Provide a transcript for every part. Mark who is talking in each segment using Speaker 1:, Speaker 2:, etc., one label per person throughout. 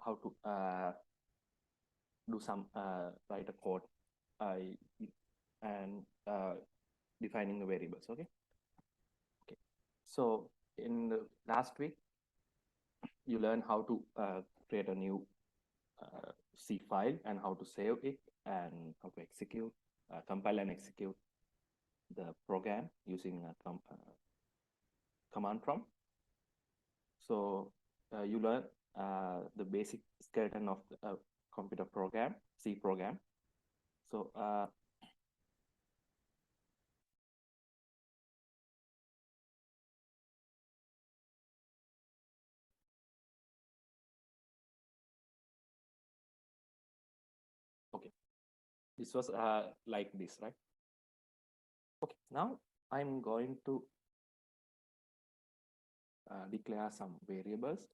Speaker 1: how to do some write a code and defining the variables. Okay. So in the last week, you learn how to create a new C file and how to save it and how to execute, compile and execute the program using a command prompt. So you learn the basic skeleton of the computer program, C program. So okay, this was like this, right? Okay, now I'm going to declare some variables.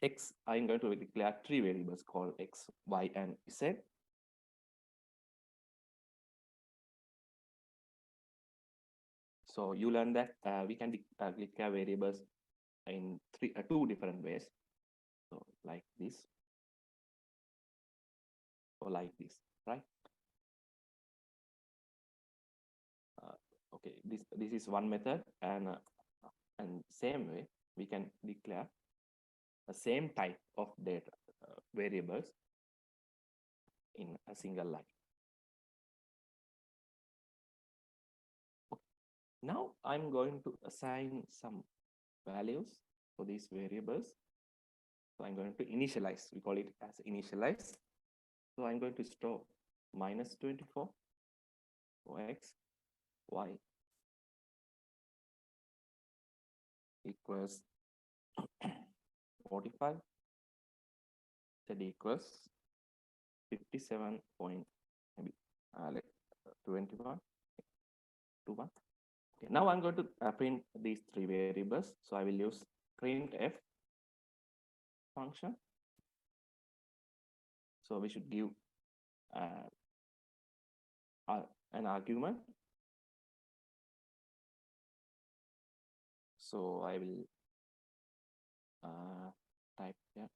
Speaker 1: X, I'm going to declare three variables called X, Y, and Z. So you learn that we can declare variables in two different ways. So like this, or like this, right? Okay, this is one method, and same way we can declare the same type of data variables in a single line. Okay. Now I'm going to assign some values for these variables. So I'm going to initialize, we call it as initialize. So I'm going to store -24 for X, Y equals 45, Z equals 57 point maybe like 21, 21. Okay, now I'm going to print these three variables. So I will use printf function. So we should give an argument. So I will type here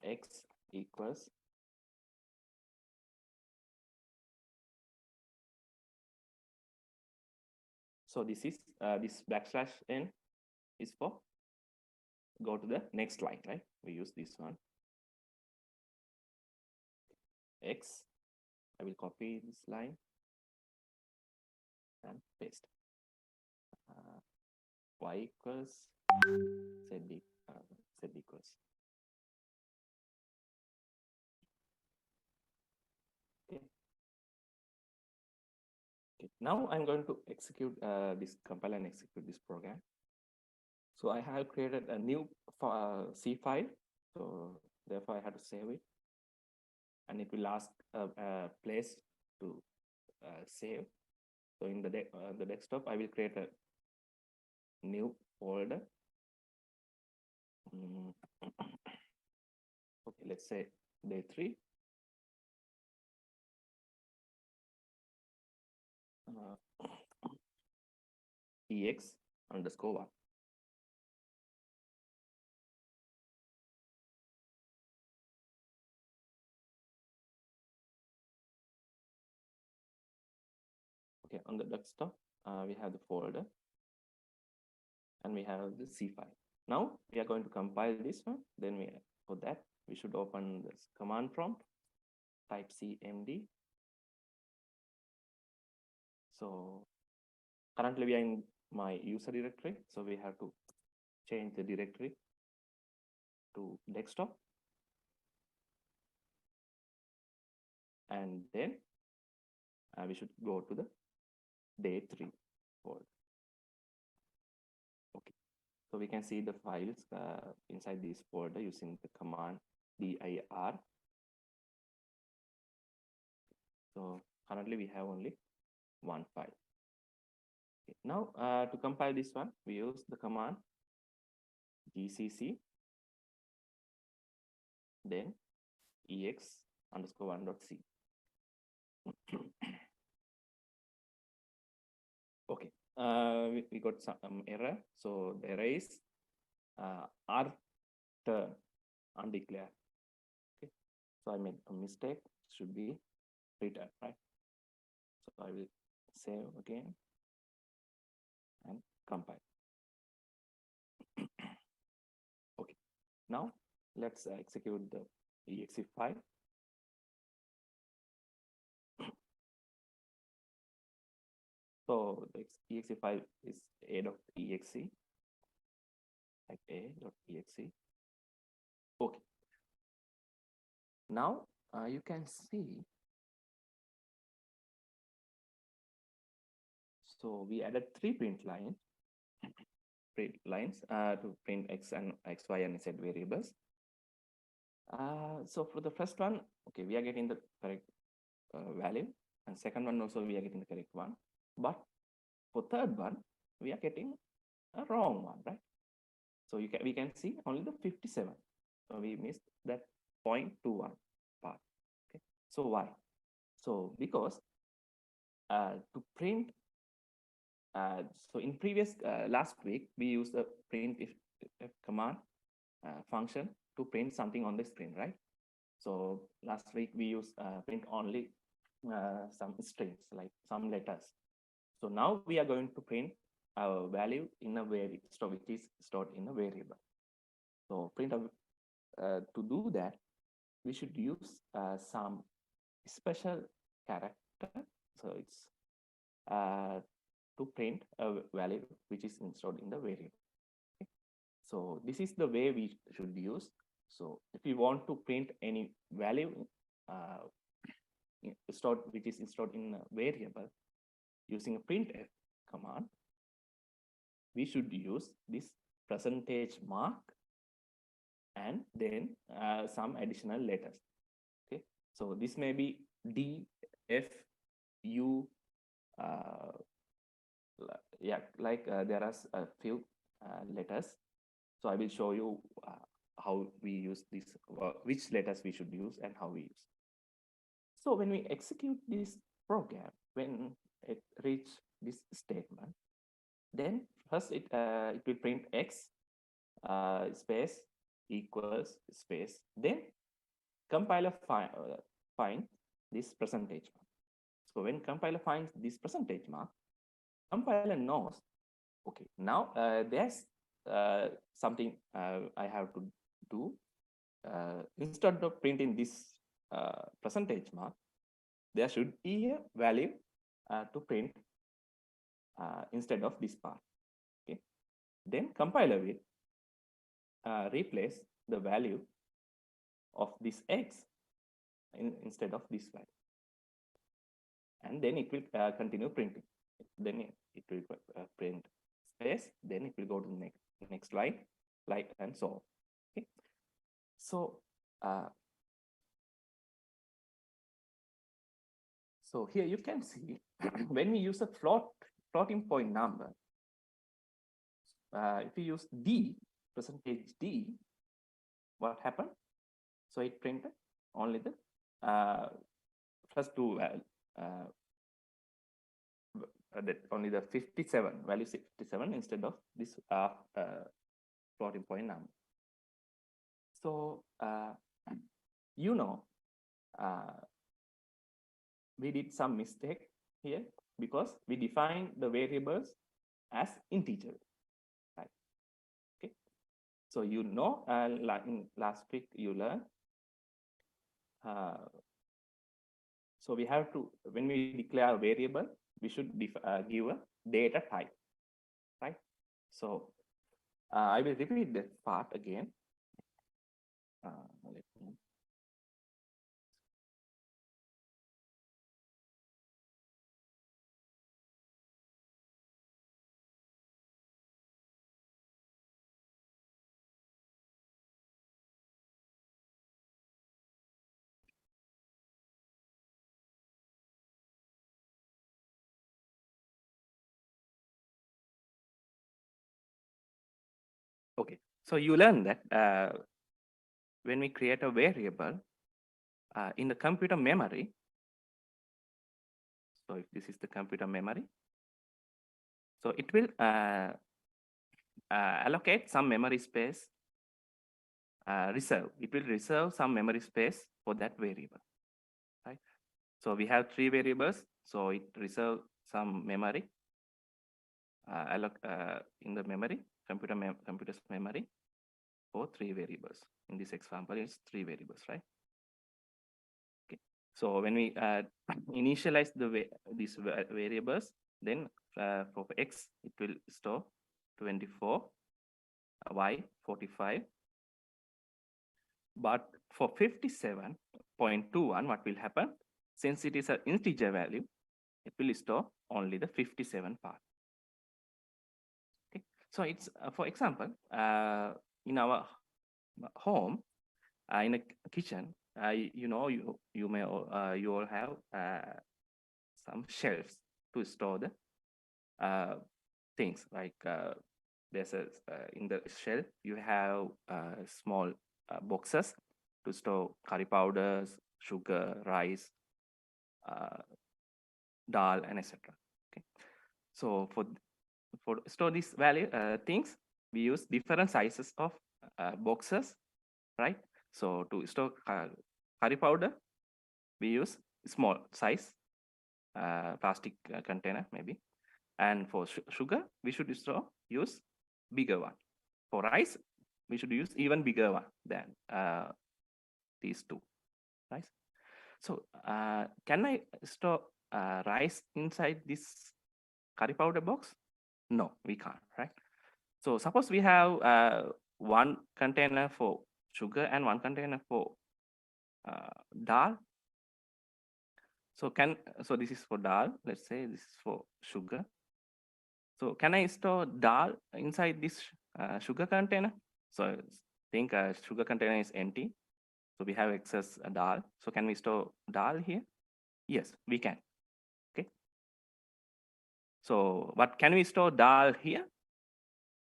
Speaker 1: X equals so this is this backslash n is for go to the next line, right? We use this one. X, I will copy this line and paste. Y equals Z, Z equals. Okay. Okay. Now I'm going to execute this compile and execute this program. So I have created a new C file. So therefore I have to save it, and it will ask a place to save. So in the desktop, I will create a new folder. Okay, let's say day 3. EX_1. Okay, on the desktop, we have the folder and we have the C file. Now we are going to compile this one. Then for that, we should open this command prompt, type cmd. So currently we are in my user directory. So we have to change the directory to desktop. And then we should go to the day 3 folder. Okay, so we can see the files inside this folder using the command dir. So currently we have only one file. Okay. Now to compile this one, we use the command gcc then ex_1.c. Okay, we got some error. So the error is return undeclared. Okay, so I made a mistake. It should be return, right? So I will save again and compile. Okay, now let's execute the exe file. So the exe file is a.exe, like a.exe. Okay. Now you can see. So we added 3 print lines to print x and x, y, and z variables. So for the first one, okay, we are getting the correct value, and second one also we are getting the correct one. But for third one, we are getting a wrong one, right? So we can see only the 57. So we missed that 0.21 part. Okay. So why? So because to print, so in previous last week we used the printf command function to print something on the screen, right? So last week we used print only some strings, like some letters. So now we are going to print our value in a variable, which is stored in a variable. So print to do that, we should use some special character. So it's to print a value which is stored in the variable. Okay. So this is the way we should use. So if you want to print any value stored, which is stored in a variable, using a printf command, we should use this percentage mark and then some additional letters. Okay, so this may be D, F, U, yeah, like there are a few letters. So I will show you how we use this, which letters we should use and how we use. So when we execute this program, when it reach this statement, then first it will print x space equals space, then compiler find this percentage mark. So when compiler finds this percentage mark, compiler knows, okay, now there's something I have to do. Instead of printing this percentage mark, there should be a value to print instead of this part. Okay, then compiler will replace the value of this x instead of this value, and then it will continue printing. Then it will print space, then it will go to the next line, like, and so on. Okay, so so here you can see when we use a floating point number, if we use D, percentage D, what happened? So it printed only the first two only the 57 value 57 instead of this floating point number. So you know, we did some mistake here because we defined the variables as integer, right? Okay, so you know, like in last week you learned, so we have to, when we declare a variable, we should give a data type, right? So I will repeat that part again. Let me. Okay, so you learn that when we create a variable in the computer memory, so if this is the computer memory, so it will allocate some memory space reserve. It will reserve some memory space for that variable, right? So we have 3 variables, so it reserves some memory in the memory, computer's memory for 3 variables. In this example, it's 3 variables, right? Okay. So when we initialize these variables, then for x, it will store 24, y 45. But for 57.21, what will happen? Since it is an integer value, it will store only the 57 part. Okay. So it's, for example, in our home, in a kitchen, you know, you may you all have some shelves to store the things, like there's a in the shelf you have small boxes to store curry powders, sugar, rice, dal, and etc. Okay, so for store these value things, we use different sizes of boxes, right? So to store curry powder, we use small size plastic container maybe, and for sugar we should use bigger one. For rice, we should use even bigger one than these two, right? So can I store rice inside this curry powder box? No, we can't, right? So suppose we have one container for sugar and one container for dal. So this is for dal, let's say this is for sugar. So can I store dal inside this sugar container? So think sugar container is empty. So we have excess dal. So can we store dal here? Yes, we can. Okay. So, but can we store dal here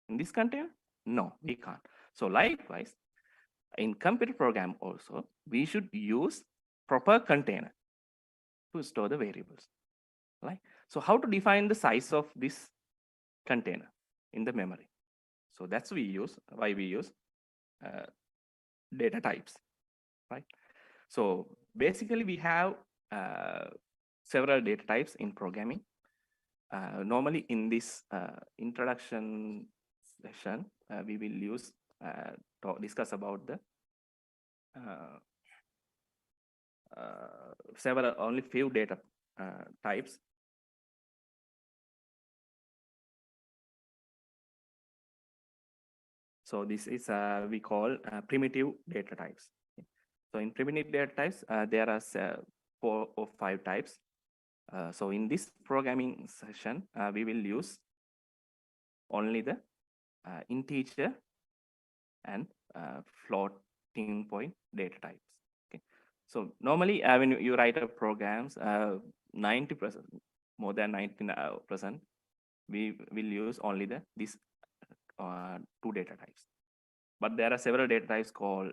Speaker 1: in this container? No, we can't. So likewise, in computer program also, we should use proper container to store the variables, right? So how to define the size of this container in the memory? So that's why we use data types, right? So basically we have several data types in programming. Normally in this introduction session, we will discuss about the only few data types. So this is we call primitive data types. So in primitive data types, there are 4 or 5 types. So in this programming session, we will use only the integer and floating point data types. Okay. So normally when you write a programs, 90%, more than 90%, we will use only these 2 data types. But there are several data types called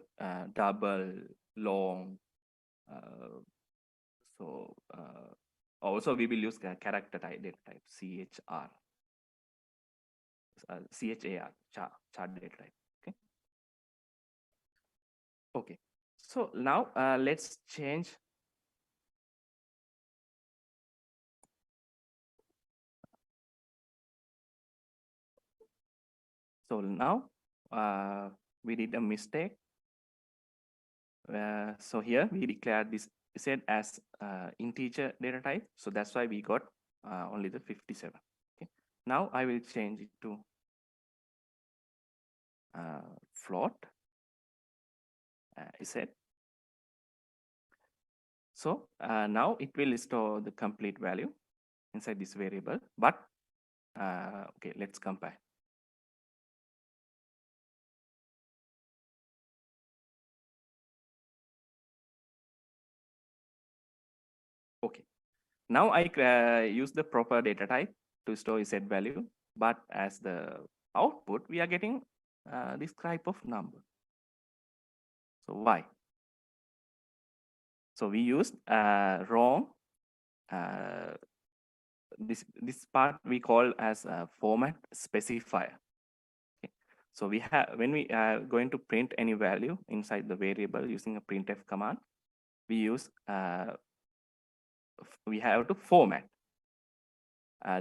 Speaker 1: double, long. Also we will use character type data type, CHR, CHAR, char data type. Okay. Okay. So now let's change. So now we did a mistake. So here we declared this set as integer data type. So that's why we got only the 57. Okay. Now I will change it to float. Set. So now it will store the complete value inside this variable. But okay, let's compare. Okay. Now I use the proper data type to store Z value, but as the output, we are getting this type of number. So why? So we used wrong. This part we call as a format specifier. Okay. So we have, when we are going to print any value inside the variable using a printf command, we use, we have to format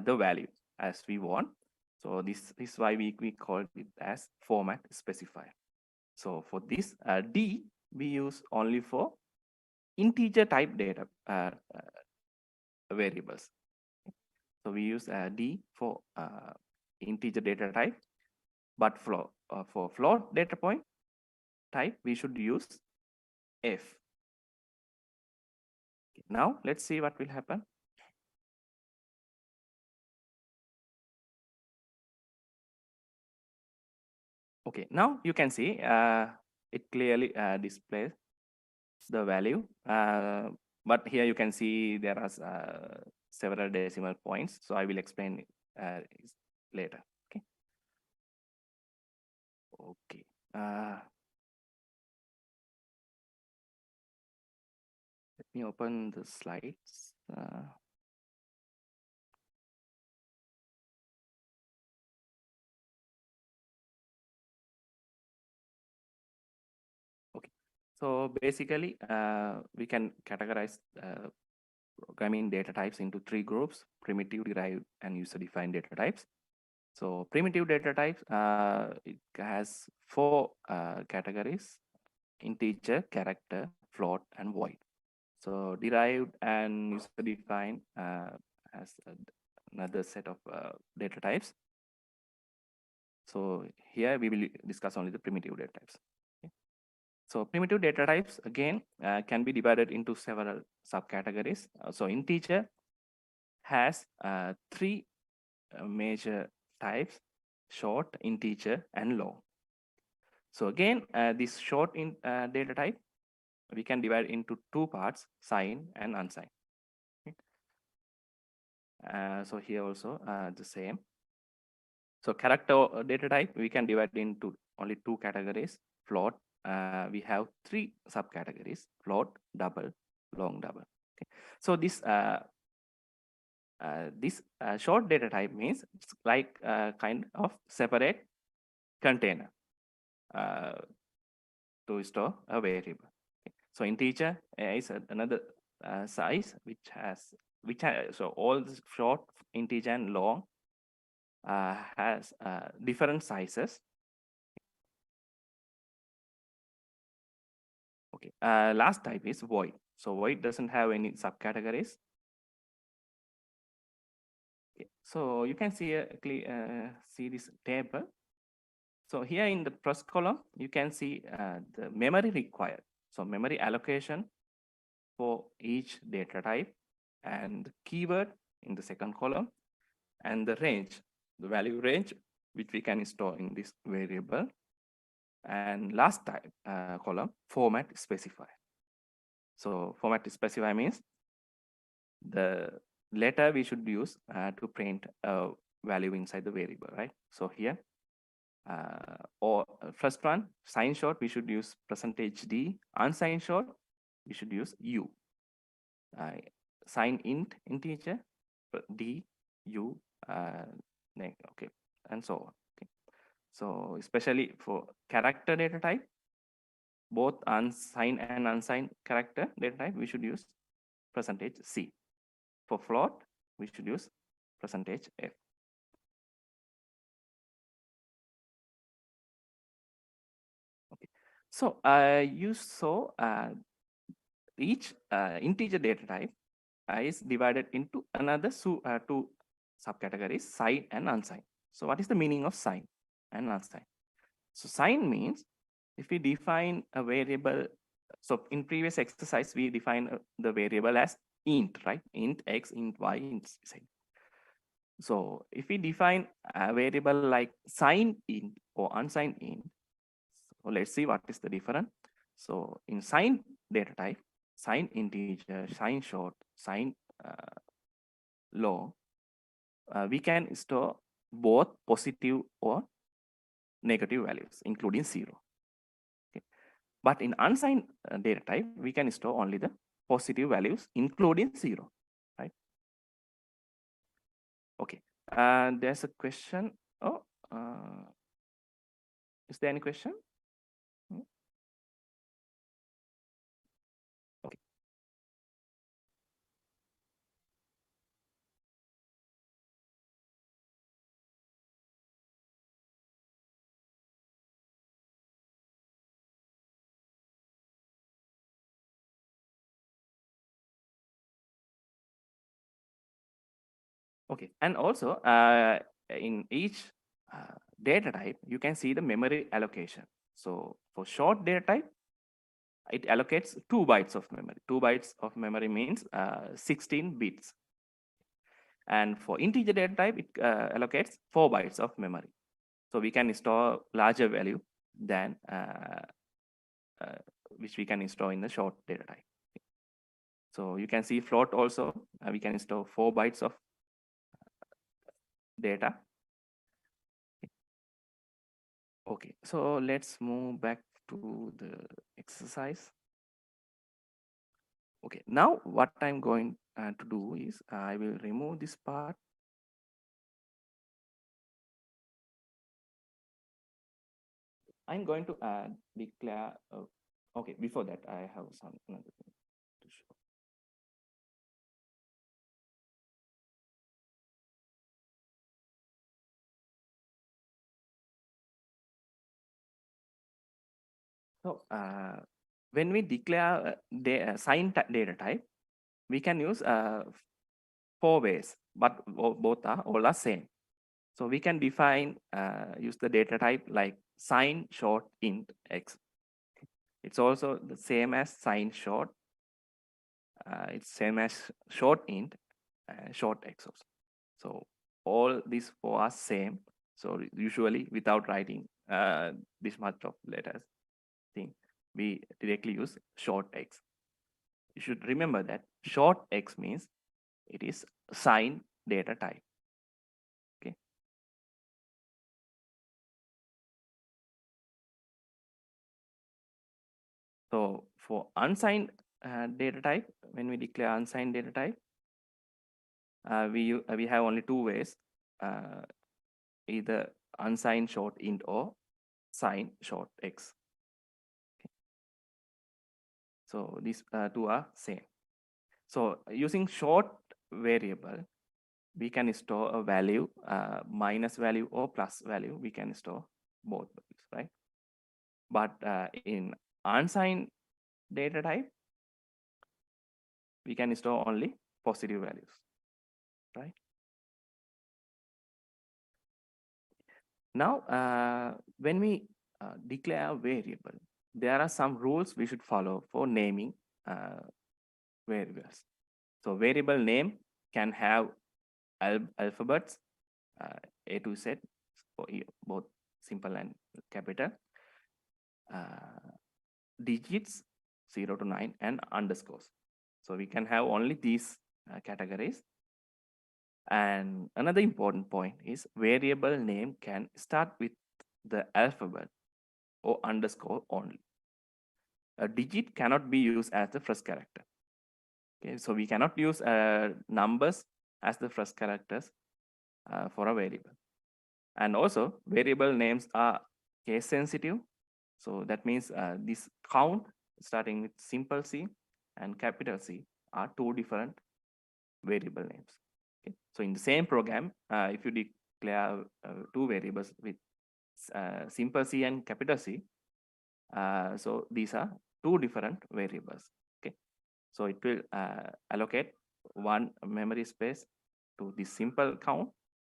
Speaker 1: the value as we want. So this is why we call it as format specifier. So for this D, we use only for integer type data variables. So we use D for integer data type, but for float data point type, we should use F. Now let's see what will happen. Okay, now you can see it clearly displays the value, but here you can see there are several decimal points, so I will explain later. Okay. Okay. Let me open the slides. Okay. So basically, we can categorize programming data types into 3 groups: primitive, derived, and user-defined data types. So primitive data types, it has 4 categories: integer, character, float, and void. So derived and user-defined has another set of data types. So here we will discuss only the primitive data types. Okay. So primitive data types again can be divided into several subcategories. So integer has 3 major types: short, integer, and long. So again, this short data type, we can divide into 2 parts: signed and unsigned. Okay. So here also the same. So character data type, we can divide into only 2 categories: float. We have 3 subcategories: float, double, long double. Okay. So this short data type means it's like kind of separate container to store a variable. Okay. So integer is another size so all the short, integer, and long has different sizes. Okay. Last type is void. So void doesn't have any subcategories. Okay. So you can see see this table. So here in the first column, you can see the memory required. So memory allocation for each data type, and the keyword in the second column, and the range, the value range, which we can store in this variable. And last type column, format specifier. So format specifier means the letter we should use to print a value inside the variable, right? So here, or first one, sign short, we should use %d. Unsigned short, we should use u. Sign int, integer, d, u, okay, and so on. Okay. So especially for character data type, both unsigned and unsigned character data type, we should use %c. For float, we should use %f. Okay. So you saw each integer data type is divided into another 2 subcategories: signed and unsigned. So what is the meaning of signed and unsigned? So signed means if we define a variable, so in previous exercise, we define the variable as int, right? Int x, int y, int z. So if we define a variable like signed int or unsigned int, so let's see what is the difference. So in signed data type, signed integer, signed short, signed long, we can store both positive or negative values, including 0. Okay. But in unsigned data type, we can store only the positive values, including 0, right? Okay. There's a question. Oh, Is there any question? Okay. Okay, and also in each data type, you can see the memory allocation. So for short data type, it allocates 2 bytes of memory. 2 bytes of memory means 16 bits. And for integer data type, it allocates 4 bytes of memory. So we can store larger value than which we can store in the short data type. So you can see float also, we can store 4 bytes of data. Okay, so let's move back to the exercise. Okay, now what I'm going to do is I will remove this part. I'm going to declare, okay, before that I have some another thing to show. So when we declare signed data type, we can use 4 ways, but both are all are same. So we can define, use the data type like sign short int x. It's also the same as sign short. It's same as short int, short x also. So all these 4 are same. So usually without writing this much of letters thing, we directly use short x. You should remember that short x means it is signed data type. Okay. So for unsigned data type, when we declare unsigned data type, we have only 2 ways, either unsigned short int or signed short x. Okay. So these 2 are same. So using short variable, we can store a value, minus value or plus value. We can store both values, right? But in unsigned data type, we can store only positive values, right? Now, when we declare a variable, there are some rules we should follow for naming variables. So variable name can have alphabets, A to Z, for both simple and capital, digits 0 to 9, and underscores. So we can have only these categories. And another important point is variable name can start with the alphabet or underscore only. A digit cannot be used as the first character. Okay, so we cannot use numbers as the first characters for a variable. And also variable names are case sensitive. So that means this count starting with simple C and capital C are 2 different variable names. Okay. So in the same program, if you declare 2 variables with simple C and capital C, so these are 2 different variables. Okay. So it will allocate one memory space to the simple count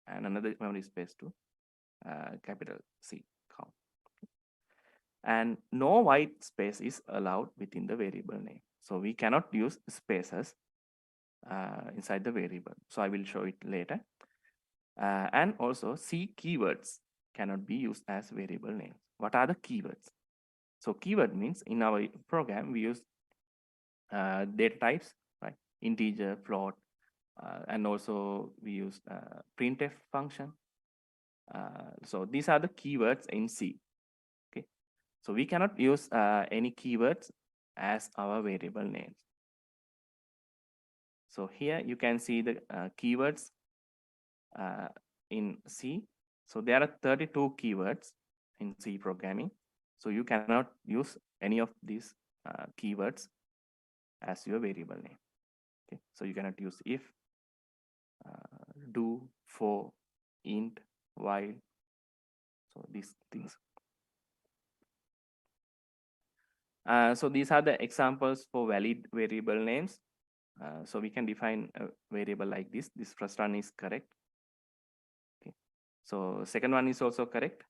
Speaker 1: and another memory space to capital C count. And no white space is allowed within the variable name. So we cannot use spaces inside the variable. So I will show it later. And also C keywords cannot be used as variable names. What are the keywords? So keyword means in our program, we use data types, right? Integer, float, and also we use printf function. So these are the keywords in C. Okay, so we cannot use any keywords as our variable names. So here you can see the keywords in C. So there are 32 keywords in C programming. So you cannot use any of these keywords as your variable name. Okay, so you cannot use if, do, for, int, while. So these things. So these are the examples for valid variable names. So we can define a variable like this. This first one is correct. Okay. So second one is also correct.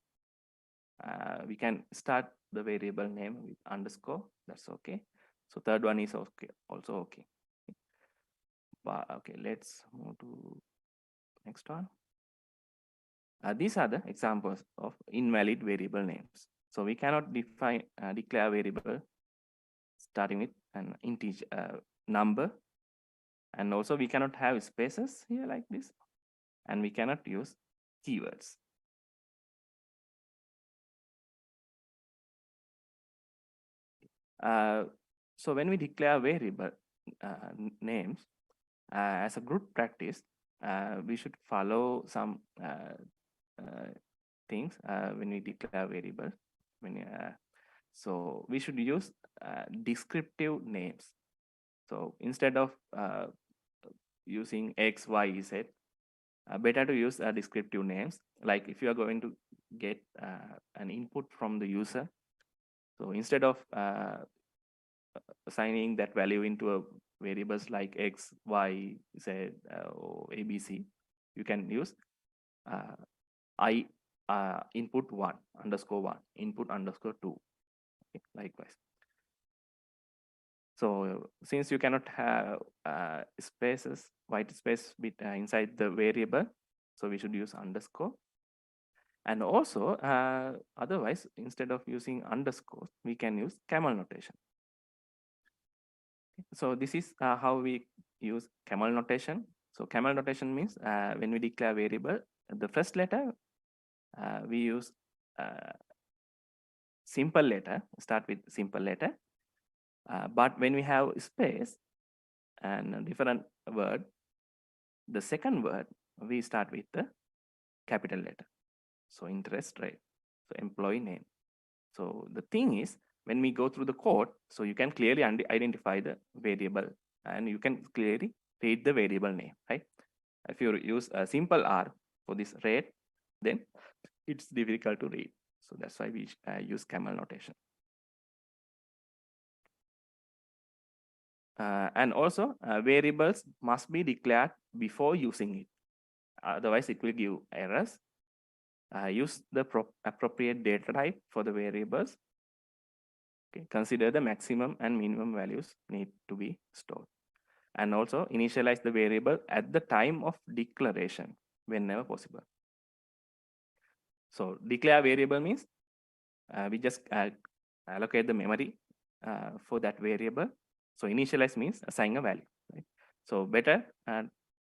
Speaker 1: We can start the variable name with underscore. That's okay. So third one is okay, also okay. But okay, let's move to next one. These are the examples of invalid variable names. So we cannot define declare variable starting with an integer number, and also we cannot have spaces here like this, and we cannot use keywords. So when we declare variable names, as a good practice, we should follow some things when we declare variables. So we should use descriptive names. So instead of using X, Y, Z, better to use descriptive names. Like if you are going to get an input from the user, so instead of assigning that value into a variables like X, Y, Z, or ABC, you can use I input 1 underscore 1 input underscore 2. Okay, likewise. So since you cannot have spaces, white space inside the variable, so we should use underscore. And also, otherwise, instead of using underscore, we can use camel notation. So this is how we use camel notation. So camel notation means when we declare variable, the first letter we use simple letter, start with simple letter. But when we have space and a different word, the second word we start with the capital letter. So interest rate, so employee name. So the thing is, when we go through the code, so you can clearly identify the variable and you can clearly read the variable name, right? If you use a simple R for this rate, then it's difficult to read. So that's why we use camel notation. And also variables must be declared before using it. Otherwise it will give errors. Use the appropriate data type for the variables. Okay. Consider the maximum and minimum values need to be stored. And also initialize the variable at the time of declaration whenever possible. So declare variable means we just allocate the memory for that variable. So initialize means assign a value. Right? So better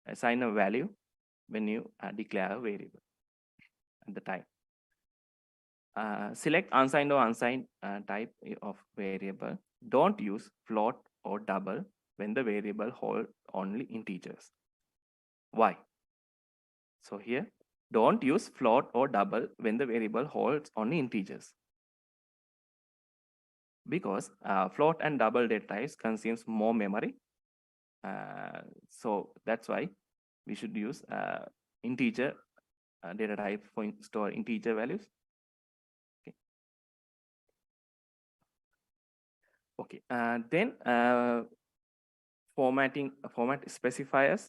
Speaker 1: assign a value when you declare a variable at the time. Select unsigned or unsigned type of variable. Don't use float or double when the variable holds only integers. Why? So here, don't use float or double when the variable holds only integers. Because float and double data types consumes more memory. So that's why we should use integer data type for store integer values. Okay, then format specifiers.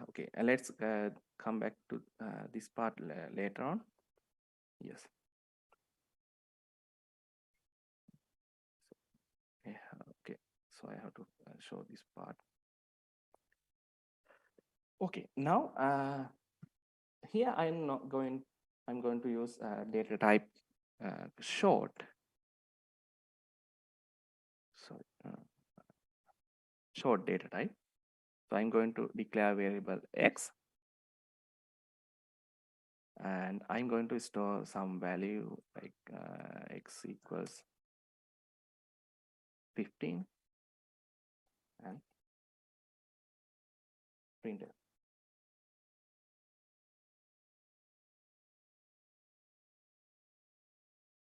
Speaker 1: Okay, let's come back to this part later on. Yes. Okay, so I have to show this part. Okay, now here I'm going to use data type short. So short data type. So I'm going to declare variable X, and I'm going to store some value like X equals 15 and print it.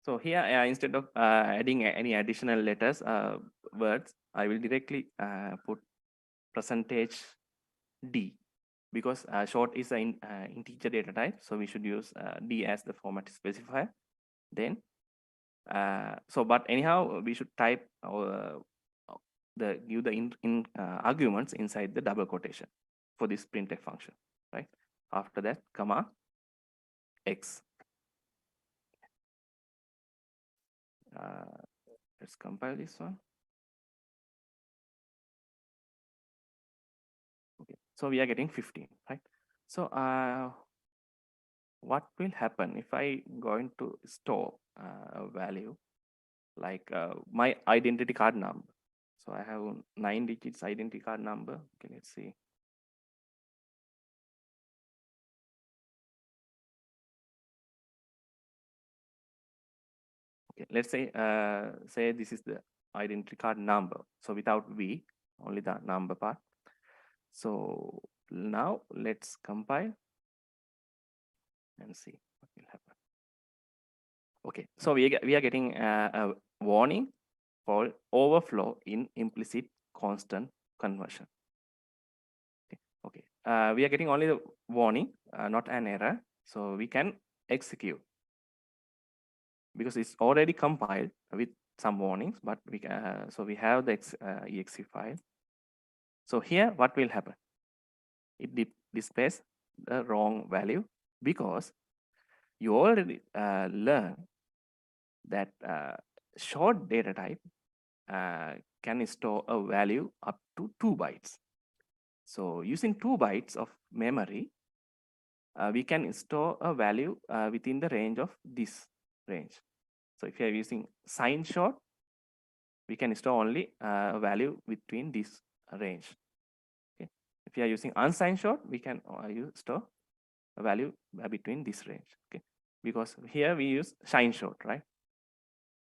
Speaker 1: So here, instead of adding any additional letters, words, I will directly put percentage D, because short is an integer data type. So we should use D as the format specifier. Then, but anyhow, we should type give the arguments inside the double quotation for this printf function, right? After that, comma X. Let's compile this one. Okay, so we are getting 15, right? So what will happen if I going to store a value like my identity card number? So I have 9 digits identity card number. Okay, let's see. Okay, let's say this is the identity card number. So without V, only the number part. So now let's compile and see what will happen. Okay, so we are getting a warning for overflow in implicit constant conversion. Okay, we are getting only the warning, not an error. So we can execute because it's already compiled with some warnings, but we can, so we have the exe file. So here, what will happen? It displays the wrong value because you already learned that short data type can store a value up to 2 bytes. So using 2 bytes of memory, we can store a value within the range of this range. So if you are using sign short, we can store only a value between this range. Okay. If you are using unsigned short, we can store a value between this range. Okay, because here we use sign short, right?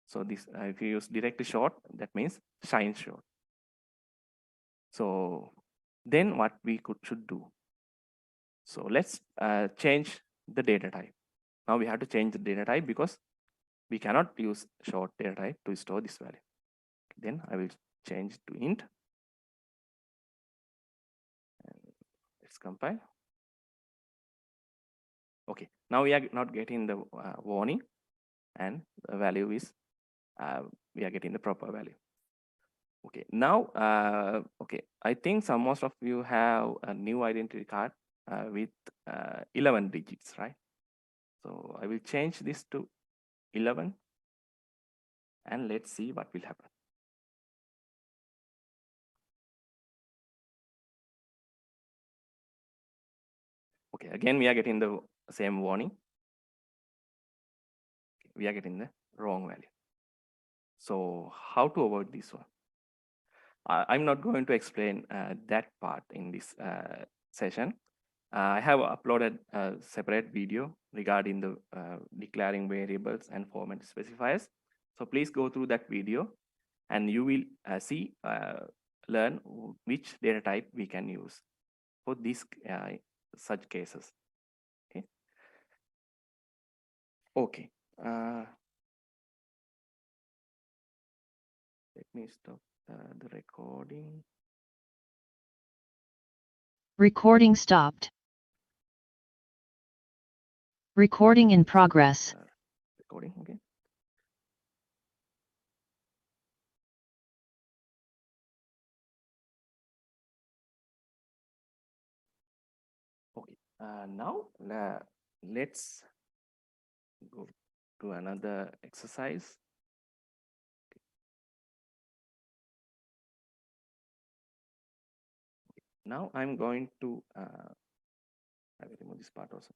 Speaker 1: So this if you use directly short, that means sign short. So then what we should do? So let's change the data type. Now we have to change the data type because we cannot use short data type to store this value. Then I will change to int. And let's compile. Okay, now we are not getting the warning, and the value is we are getting the proper value. Okay, now okay, I think most of you have a new identity card with 11 digits, right? So I will change this to 11 and let's see what will happen. Okay, again we are getting the same warning. Okay, we are getting the wrong value. So how to avoid this one? I'm not going to explain that part in this session. I have uploaded a separate video regarding the declaring variables and format specifiers. So please go through that video and you will learn which data type we can use for these such cases. Okay. Okay. Let me stop the recording.
Speaker 2: Recording stopped. Recording in progress.
Speaker 1: Recording, okay. Okay, now let's go to another exercise. Now I'm going to I will remove this part also.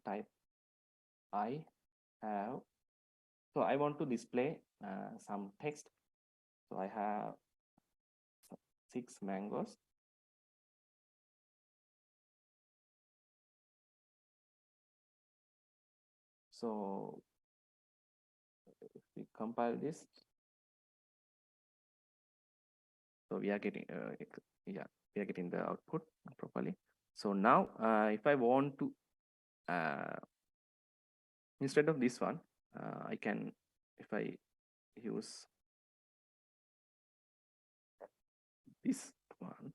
Speaker 1: Type I have, so I want to display some text. So I have 6 mangoes. So if we compile this, so we are getting yeah, we are getting the output properly. So now if I want to instead of this one, I can, if I use this one,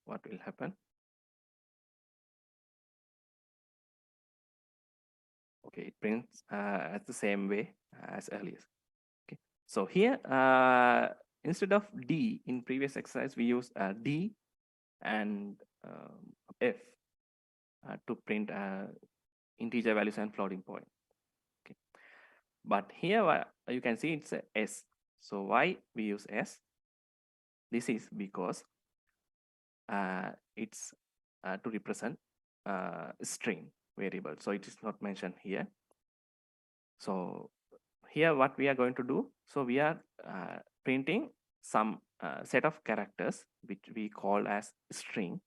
Speaker 1: what will happen? Okay, it prints as the same way as earlier. Okay, so here instead of D in previous exercise, we use D and F to print integer values and floating point. Okay, but here you can see it's a S. So why we use S? This is because it's to represent string variable. So it is not mentioned here. So here what we are going to do, so we are printing some set of characters which we call as string.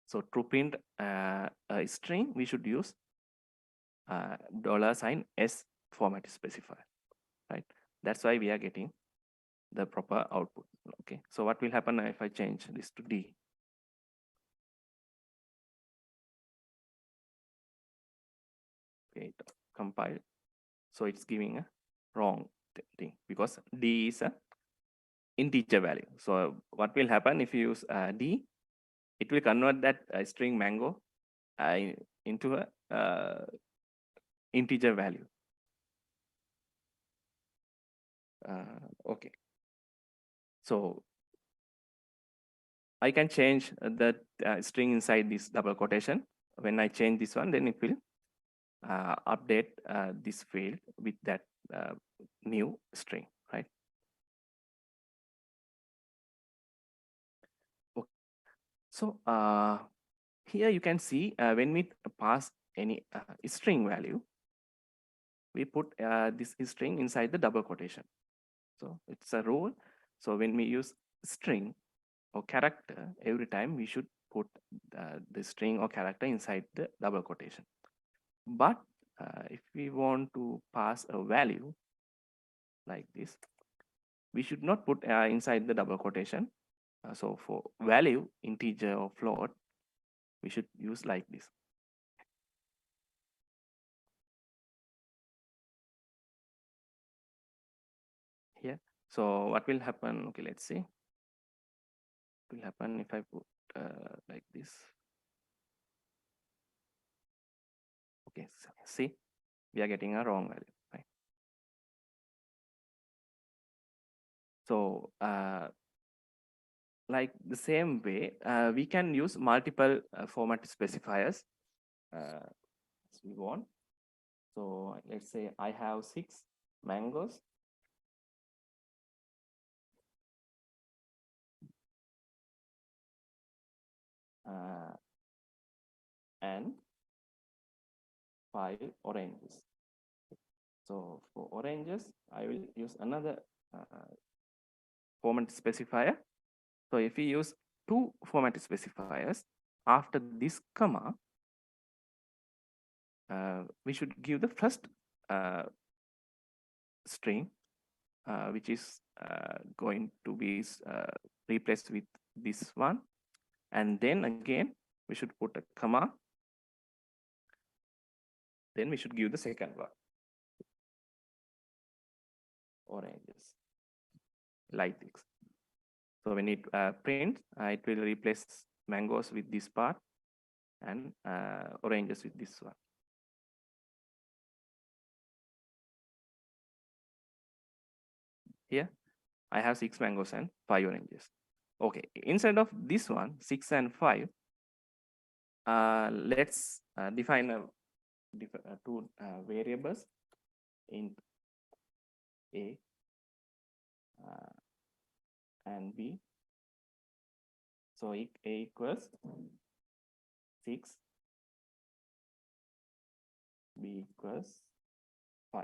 Speaker 1: So to print a string, we should use $S format specifier, right? That's why we are getting the proper output. Okay, so what will happen if I change this to D? Okay, compile. So it's giving a wrong thing because D is a integer value. So what will happen if you use D? It will convert that string mango into a integer value. Okay. So I can change the string inside this double quotation. When I change this one, then it will update this field with that new string, right? Okay. So here you can see when we pass any string value, we put this string inside the double quotation. So it's a rule. So when we use string or character, every time we should put the string or character inside the double quotation. But if we want to pass a value like this, we should not put inside the double quotation. So for value, integer or float, we should use like this. Here. So what will happen? Okay, let's see. What will happen if I put like this? Okay, so see, we are getting a wrong value, right? So like the same way, we can use multiple format specifiers as we want. So let's say I have 6 mangoes. And 5 oranges. So for oranges, I will use another format specifier. So if we use 2 format specifiers, after this comma, we should give the first string, which is going to be replaced with this one. And then again, we should put a comma. Then we should give the second one. Oranges, like this. So when it prints, it will replace mangoes with this part and oranges with this one. Here, I have 6 mangoes and 5 oranges. Okay, instead of this one, 6 and 5, let's define two variables, int A and B. So A equals 6, B equals 5.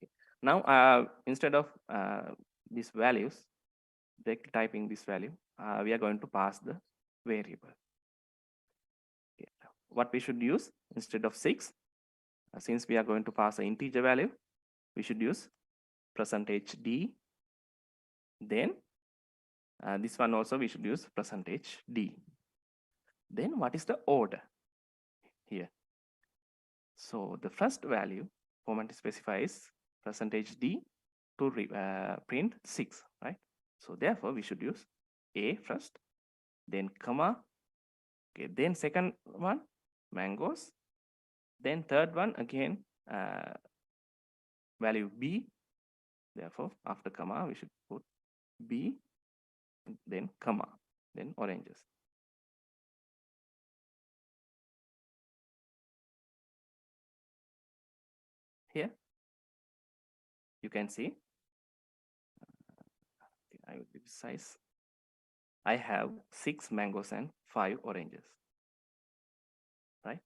Speaker 1: Okay. Now, instead of these values, typing this value, we are going to pass the variable. Okay. What we should use instead of 6, since we are going to pass an integer value, we should use %d, then This one also we should use percentage %d. Then what is the order here? So the first value format specifies percentage %d to print 6, right? So therefore we should use A first, then comma, okay, then second one mangoes, then third one again value B. Therefore after comma we should put B, then comma, then oranges. Here you can see, I will be precise, I have 6 mangoes and 5 oranges, right?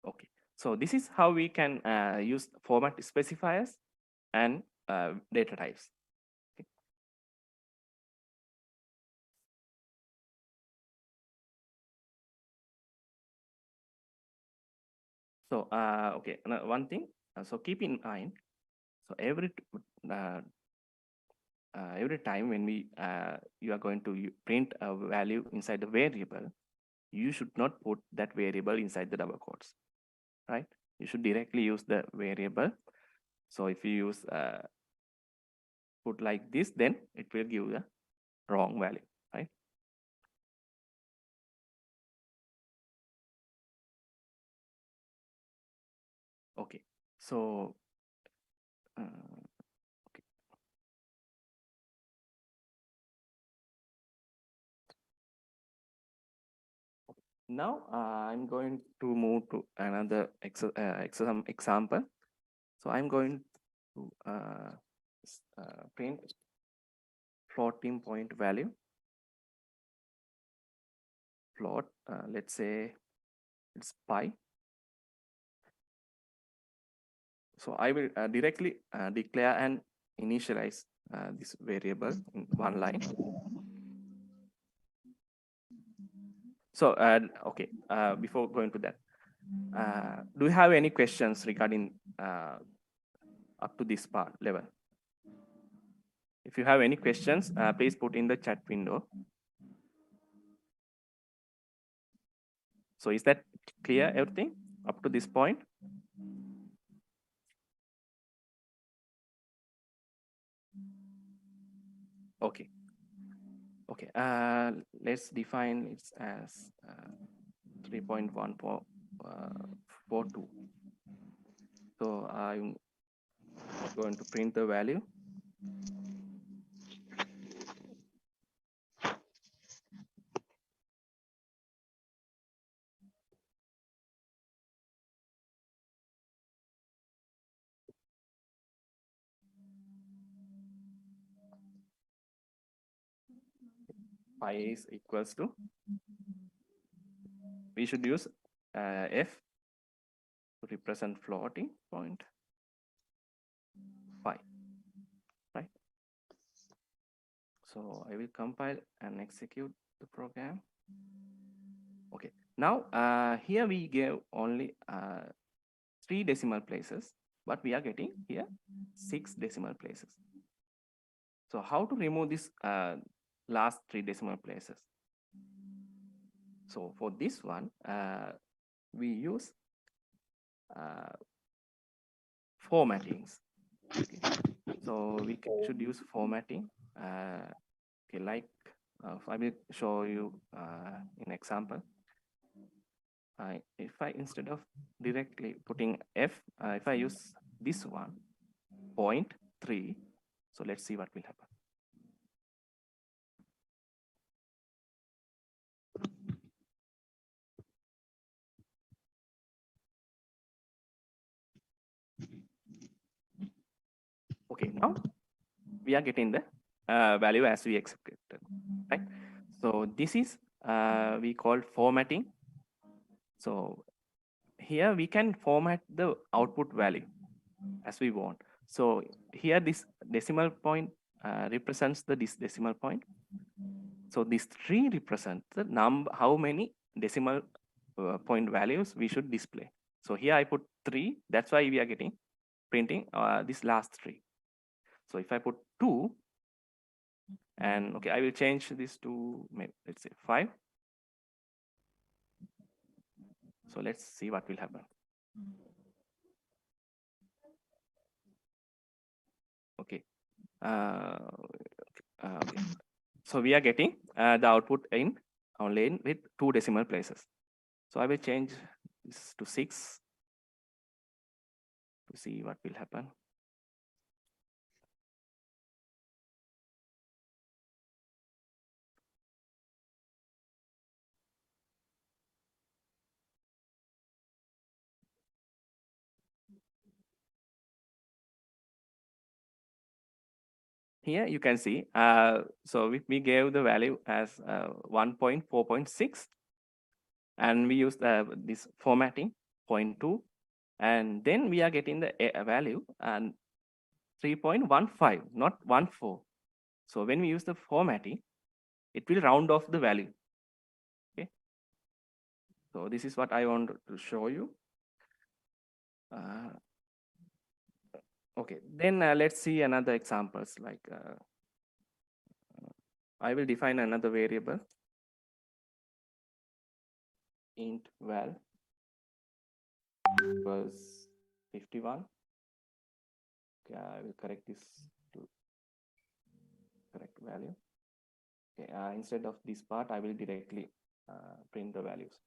Speaker 1: Okay, so this is how we can use format specifiers and data types. Okay. So okay, one thing, so keep in mind, so every time when you are going to print a value inside the variable, you should not put that variable inside the double quotes, right? You should directly use the variable. So if you use put like this, then it will give the wrong value, right? Okay, so okay. Now I'm going to move to another example. So I'm going to print floating point value. Float, let's say it's pi. So I will directly declare and initialize this variable in one line. So okay, before going to that, do you have any questions regarding up to this part level? If you have any questions, please put in the chat window. So is that clear, everything up to this point? Okay. Okay, let's define it as 3.1442. So I'm going to print the value. Pi is equals to, we should use F to represent floating point pi, right? So I will compile and execute the program. Okay, now here we gave only 3 decimal places, but we are getting here 6 decimal places. So how to remove this last 3 decimal places? So for this one, we use formattings. Okay. So we should use formatting. Okay, like I will show you an example. If I, instead of directly putting F, if I use this one, 0.3, so let's see what will happen. Okay, now we are getting the value as we expected, right? So this is we call formatting. So here we can format the output value as we want. So here this decimal point represents this decimal point. So this 3 represents the number, how many decimal point values we should display. So here I put 3. That's why we are getting printing this last 3. So if I put 2, and okay, I will change this to maybe, let's say 5. So let's see what will happen. Okay. Okay. So we are getting the output in our lane with 2 decimal places. So I will change this to 6 to see what will happen. Here you can see, so we gave the value as 1.4.6, and we use this formatting 0.2, and then we are getting the value and 3.15, not 14. So when we use the formatting, it will round off the value. Okay. So this is what I want to show you. Okay, then let's see another examples. Like I will define another variable, int val equals 51. Okay, I will correct this to correct value. Okay, instead of this part, I will directly print the values.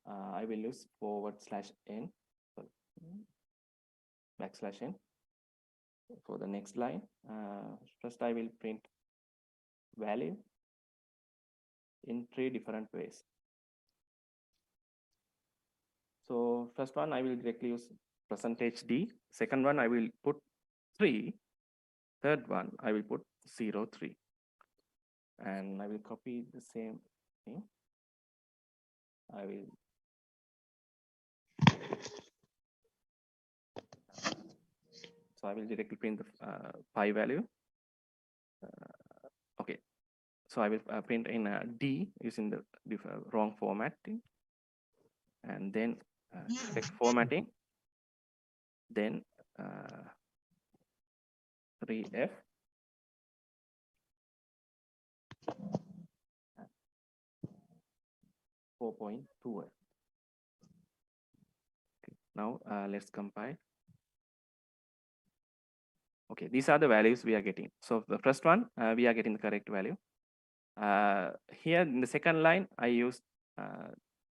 Speaker 1: I will use /n, \n for the next line. First, I will print value in 3 different ways. So first one, I will directly use %d. Second one, I will put 3. Third one, I will put 0, 3. And I will copy the same thing. I will so I will directly print the pi value. Okay, so I will print in D using the wrong formatting, and then check formatting, then 3F, and 4.2F. Okay, now let's compile. Okay, these are the values we are getting. So the first one, we are getting the correct value. Here in the second line, I used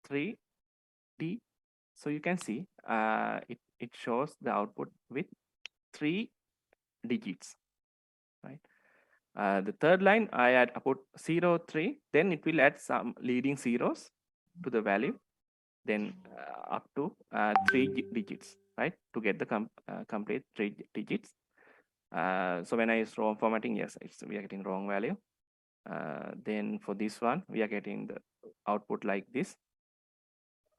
Speaker 1: 3D. So you can see it shows the output with 3 digits, right? The third line, I put 0, 3, then it will add some leading zeros to the value, then up to 3 digits, right? To get the complete 3 digits. So when I use wrong formatting, yes, we are getting wrong value. Then for this one, we are getting the output like this.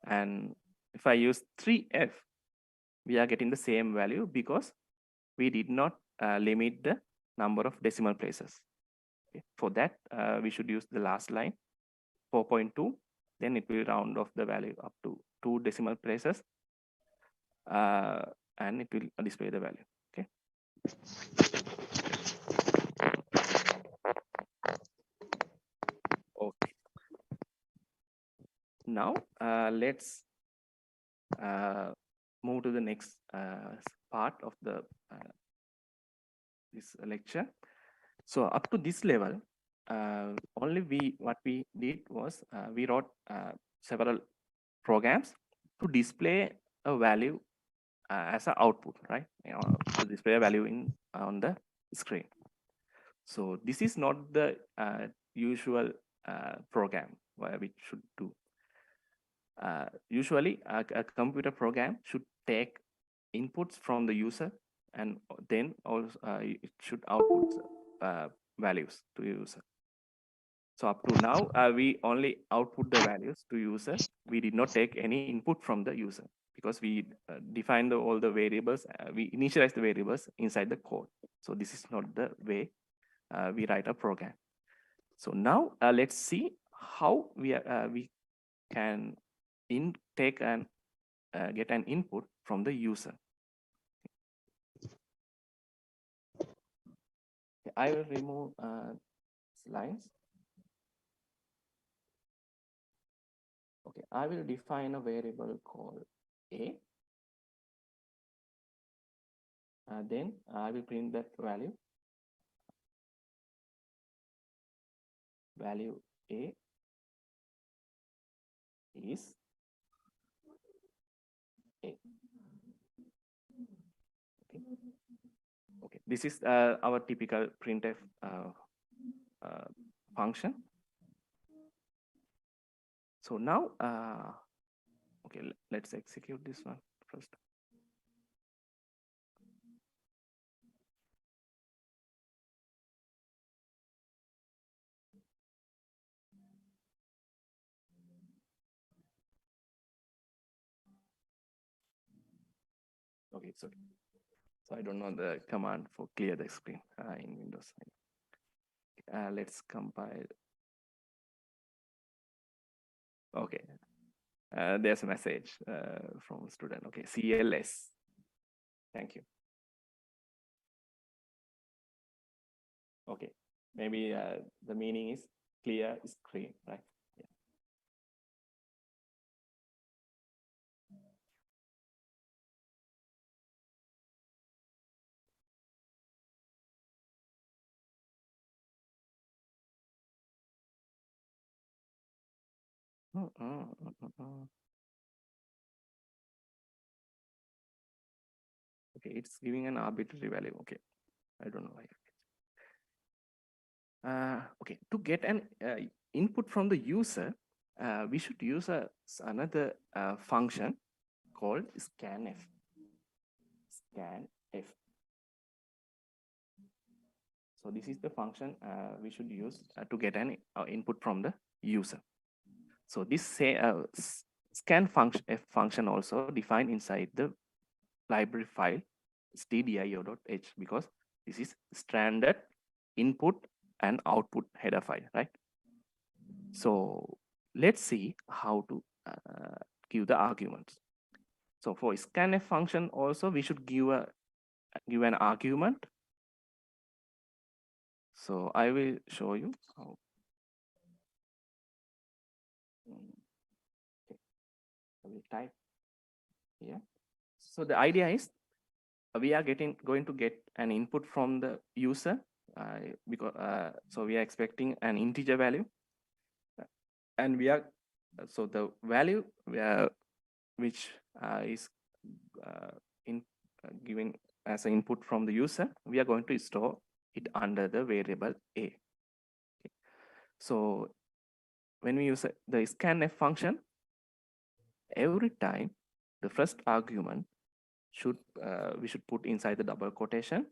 Speaker 1: And if I use 3F, we are getting the same value because we did not limit the number of decimal places. Okay. For that, we should use the last line, 4.2. Then it will round off the value up to 2 decimal places, and it will display the value. Okay. Okay. Now let's move to the next part of the this lecture. So up to this level, only what we did was we wrote several programs to display a value as an output, right? To display a value on the screen. So this is not the usual program we should do. Usually, a computer program should take inputs from the user, and then also it should output values to user. So up to now, we only output the values to user. We did not take any input from the user because we define all the variables. We initialize the variables inside the code. So this is not the way we write a program. So now let's see how we can take and get an input from the user. I will remove lines. Okay, I will define a variable called a. Then I will print that value. Value a is a. Okay. Okay. This is our typical printf function. So now, okay, let's execute this one first. Okay, sorry. So I don't know the command for clear the screen in Windows. Let's compile. Okay, there's a message from a student. Okay, CLS. Thank you. Okay, maybe the meaning is clear screen, right? Yeah. Okay, it's giving an arbitrary value. Okay, I don't know why. Okay, to get an input from the user, we should use another function called scanf. Scanf. So this is the function we should use to get an input from the user. So this scan function also defined inside the library file stdio.h, because this is standard input and output header file, right? So let's see how to give the arguments. So for scanf function also we should give an argument. So I will show you how. Okay. I will type here. So the idea is we are going to get an input from the user because so we are expecting an integer value, and we are so the value which is given as an input from the user, we are going to store it under the variable a. Okay. So when we use the scanf function, every time the first argument we should put inside the double quotation,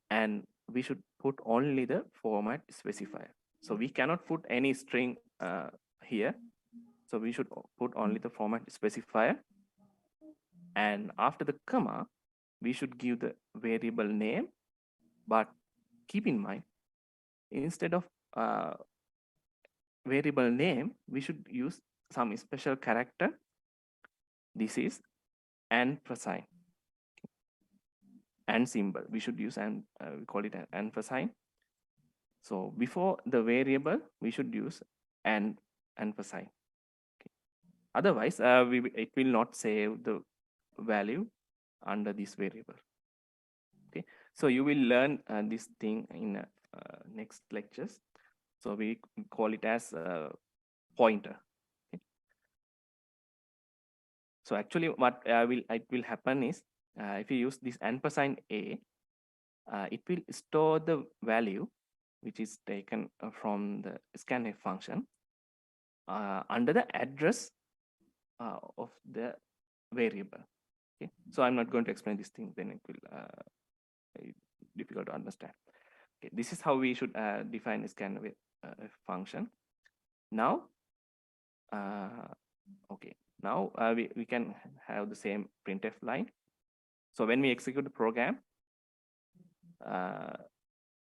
Speaker 1: and we should put only the format specifier. So we cannot put any string here. So we should put only the format specifier. And after the comma, we should give the variable name. But keep in mind, instead of variable name, we should use some special character. This is ampersand. And symbol. We should use and we call it an ampersand. So before the variable, we should use an ampersand. Okay. Otherwise, it will not save the value under this variable. Okay. So you will learn this thing in next lectures. So we call it as a pointer. Okay. So actually, what will happen is if you use this ampersand a, it will store the value which is taken from the scanf function under the address of the variable. Okay, so I'm not going to explain this thing, then it will difficult to understand. Okay, this is how we should define a scanf function. Now, okay, now we can have the same printf line. So when we execute the program,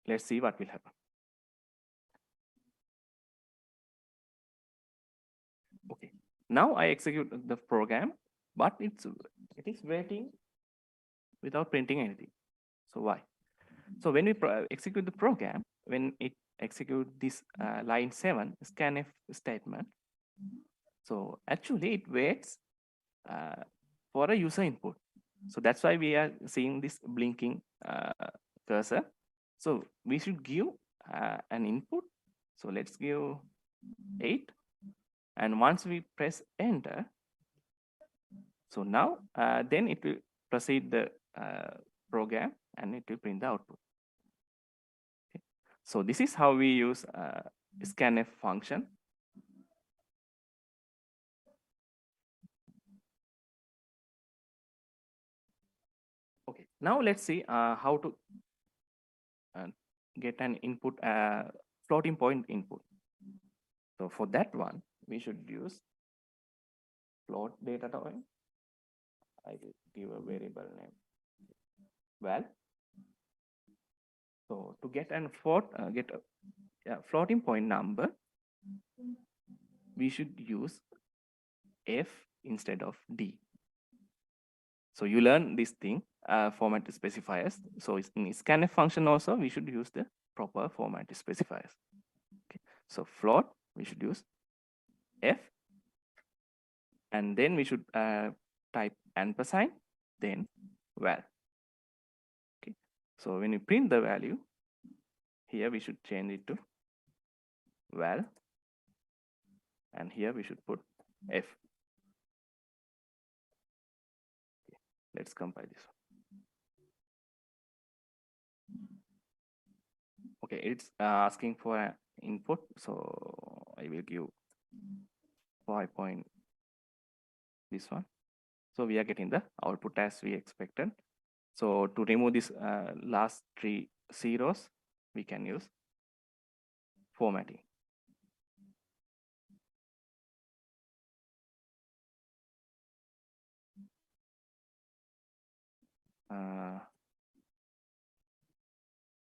Speaker 1: let's see what will happen. Okay, now I execute the program, but it is waiting without printing anything. So why? So when we execute the program, when it execute this line 7 scanf statement, so actually it waits for a user input. So that's why we are seeing this blinking cursor. So we should give an input. So let's give 8. And once we press enter, so now then it will proceed the program and it will print the output. Okay. So this is how we use scanf function. Okay, now let's see how to get an input, floating point input. So for that one, we should use float data type. I will give a variable name val. So to get an floating point number, we should use f instead of d. So you learn this thing, format specifiers. So in scanf function also, we should use the proper format specifiers. Okay. So float, we should use f, and then we should type ampersand, then val. Okay. So when you print the value, here we should change it to val, and here we should put f. Okay. Let's compile this one. Okay, it's asking for an input, so I will give 5 point this one. So we are getting the output as we expected. So to remove this last 3 zeros, we can use formatting.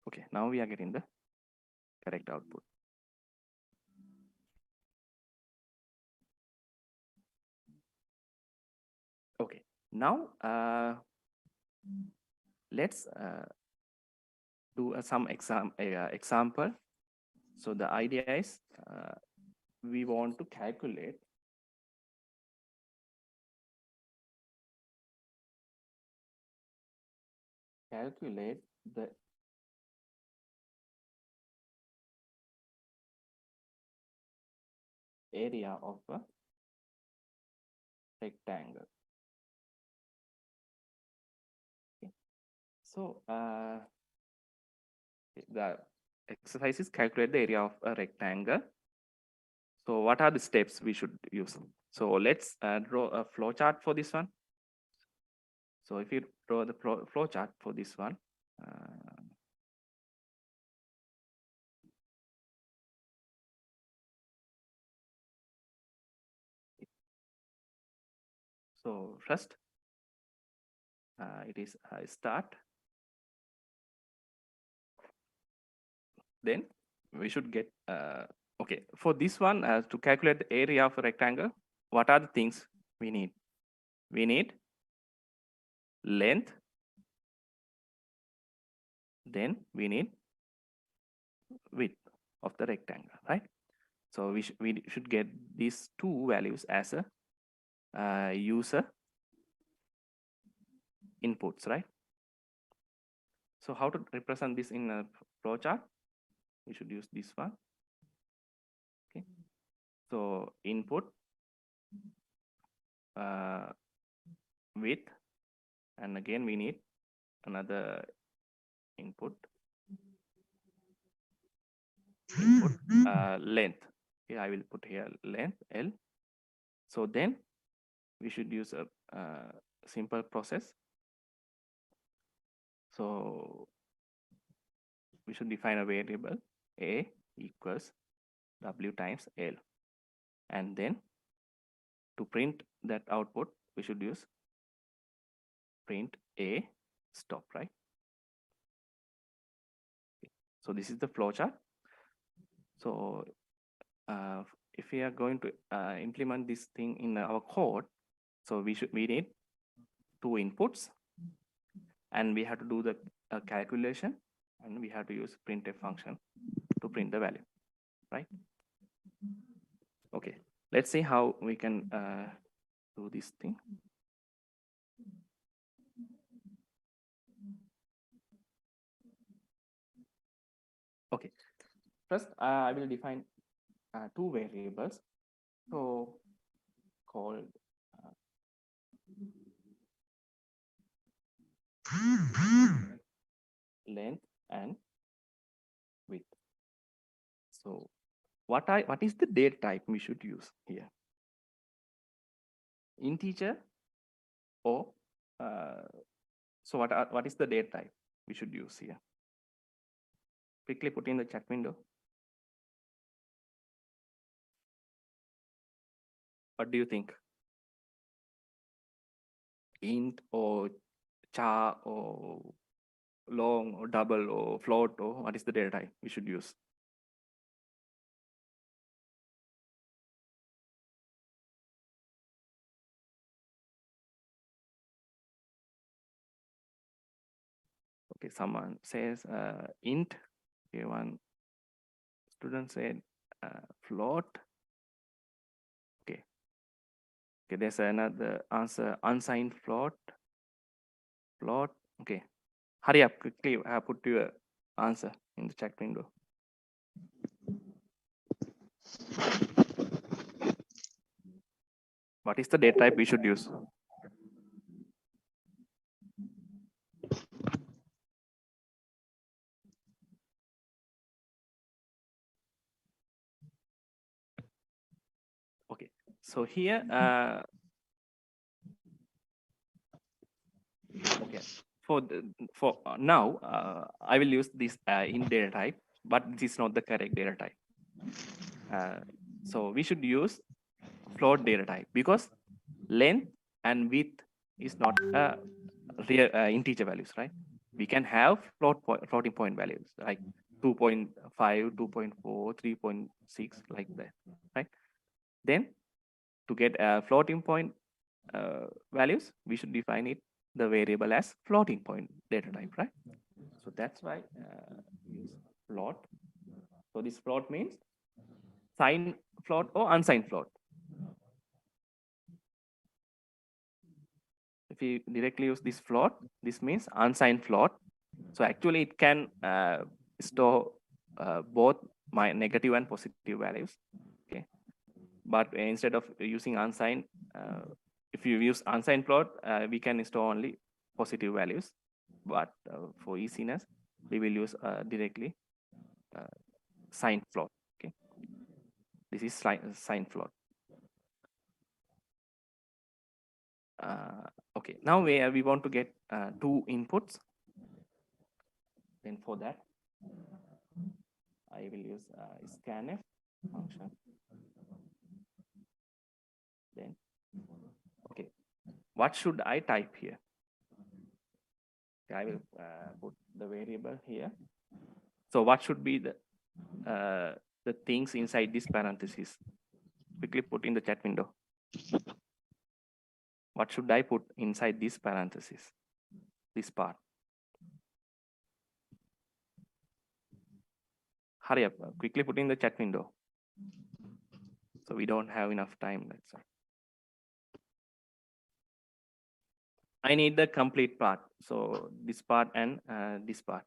Speaker 1: Okay, now we are getting the correct output. Okay, now let's do some example. So the idea is we want to calculate the area of a rectangle. Okay. So the exercise is calculate the area of a rectangle. So what are the steps we should use? So let's draw a flow chart for this one. So if you draw the flow chart for this one, so first it is start. Then we should get okay, for this one to calculate the area of a rectangle, what are the things we need? We need length, then we need width of the rectangle, right? So we should get these two values as a user inputs, right? So how to represent this in a flowchart? We should use this one. Okay. So input width, and again we need another input length. Okay, I will put here length L. So then we should use a simple process. So we should define a variable a equals w times L, and then to print that output we should use print a stop, right? Okay. So this is the flowchart. So if we are going to implement this thing in our code, so we need 2 inputs, and we have to do the calculation and we have to use printf function to print the value, right? Okay, let's see how we can do this thing. Okay, first I will define two variables, so called length and width. So what is the data type we should use here? Integer or so what is the data type we should use here? Quickly put in the chat window. What do you think? Int or char or long or double or float, or what is the data type we should use? Okay, someone says int. Okay, one student said float. Okay. Okay, there's another answer, unsigned float. Float. Okay. Hurry up, quickly put your answer in the chat window. What is the data type we should use? Okay, so here, okay, for now, I will use this in data type, but this is not the correct data type. So we should use float data type because length and width is not real integer values, right? We can have floating point values like 2.5, 2.4, 3.6, like that, right? Then to get floating point values, we should define it the variable as floating point data type, right? So that's why use float. So this float means signed float or unsigned float. If you directly use this float, this means unsigned float. So actually it can store both my negative and positive values. Okay, but instead of using unsigned, if you use unsigned float, we can store only positive values. But for easiness, we will use directly signed float. Okay, this is signed float. Okay, now we want to get two inputs. Then for that, I will use scanf function. Then, okay, what should I type here? Okay, I will put the variable here. So what should be the things inside this parenthesis? Quickly put in the chat window. What should I put inside this parenthesis? This part. Hurry up, quickly put in the chat window. So we don't have enough time, that's all. I need the complete part. So this part and this part.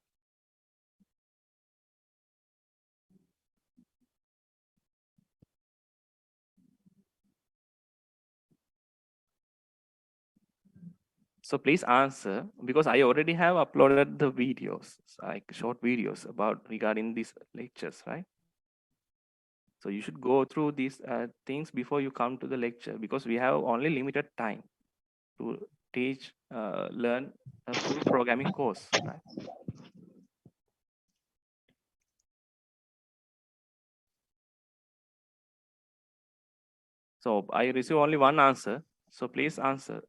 Speaker 1: So please answer, because I already have uploaded the videos, like short videos about regarding these lectures, right? So you should go through these things before you come to the lecture, because we have only limited time to teach, learn a full programming course, right? So I receive only one answer. So please answer.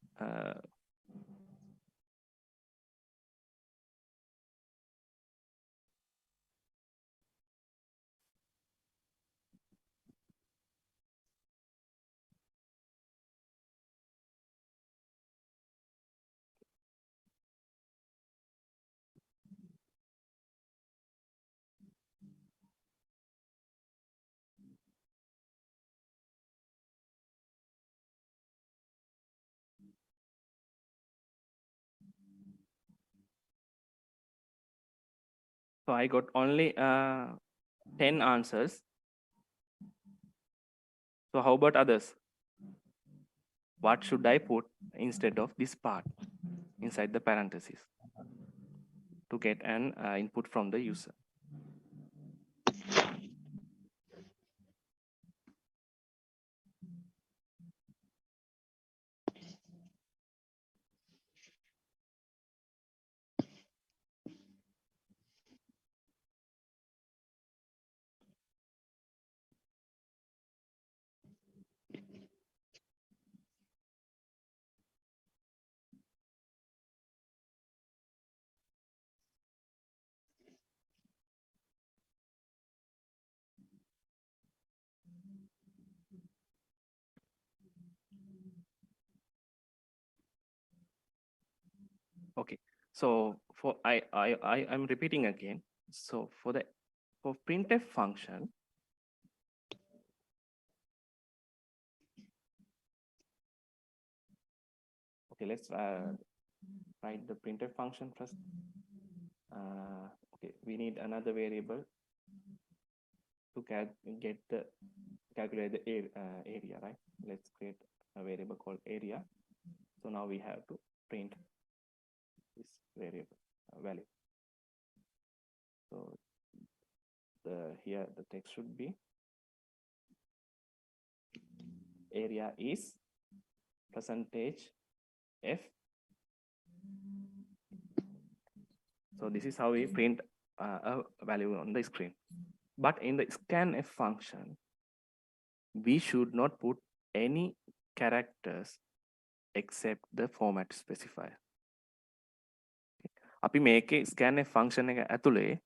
Speaker 1: So I got only 10 answers. So how about others? What should I put instead of this part inside the parentheses to get an input from the user? Okay, so for I'm repeating again. So for printf function, okay, let's write the printf function first. Okay, we need another variable to calculate the area, right? Let's create a variable called area. So now we have to print this variable value. So here the text should be area is %f. So this is how we print a value on the screen. But in the scanf function, we should not put any characters except the format specifier. අපි මේකේ scanf function එක ඇතුලේ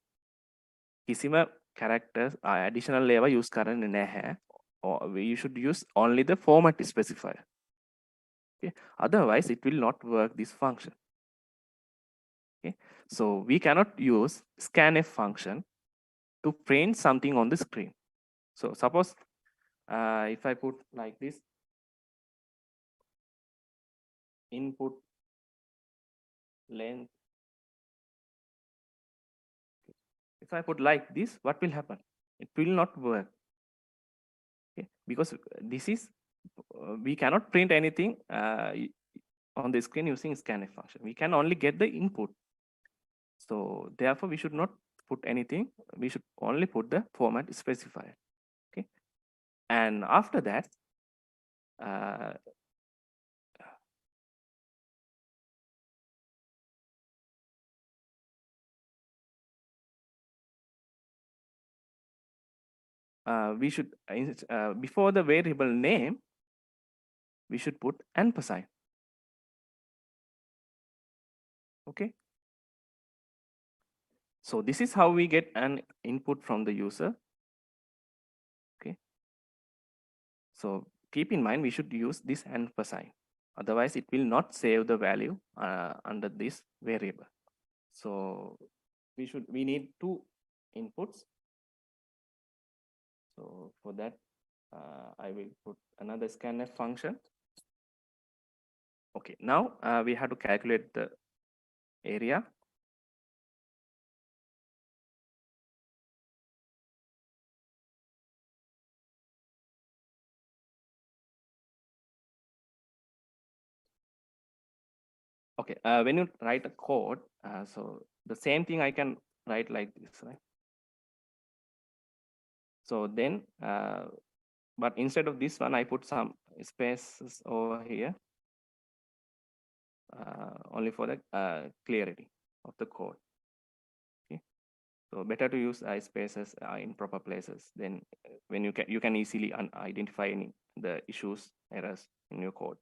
Speaker 1: කිසිම characters additional ඒවා use කරන්නේ නැහැ. Or you should use only the format specifier. Okay, otherwise it will not work this function. Okay, so we cannot use scanf function to print something on the screen. So suppose if I put like this, input length. If I put like this, what will happen? It will not work. Okay, because this is we cannot print anything on the screen using scanf function. We can only get the input. So therefore we should not put anything. We should only put the format specifier. Okay, and after that we should before the variable name we should put ampersand. Okay, so this is how we get an input from the user. Okay, so keep in mind we should use this ampersand, otherwise it will not save the value under this variable. So we need two inputs. So for that I will put another scanf function. Okay, now we have to calculate the area. Okay, when you write a code, so the same thing I can write like this, right? So then, but instead of this one, I put some spaces over here, only for the clarity of the code. Okay, so better to use spaces in proper places. Then when you can easily identify the issues, errors in your code.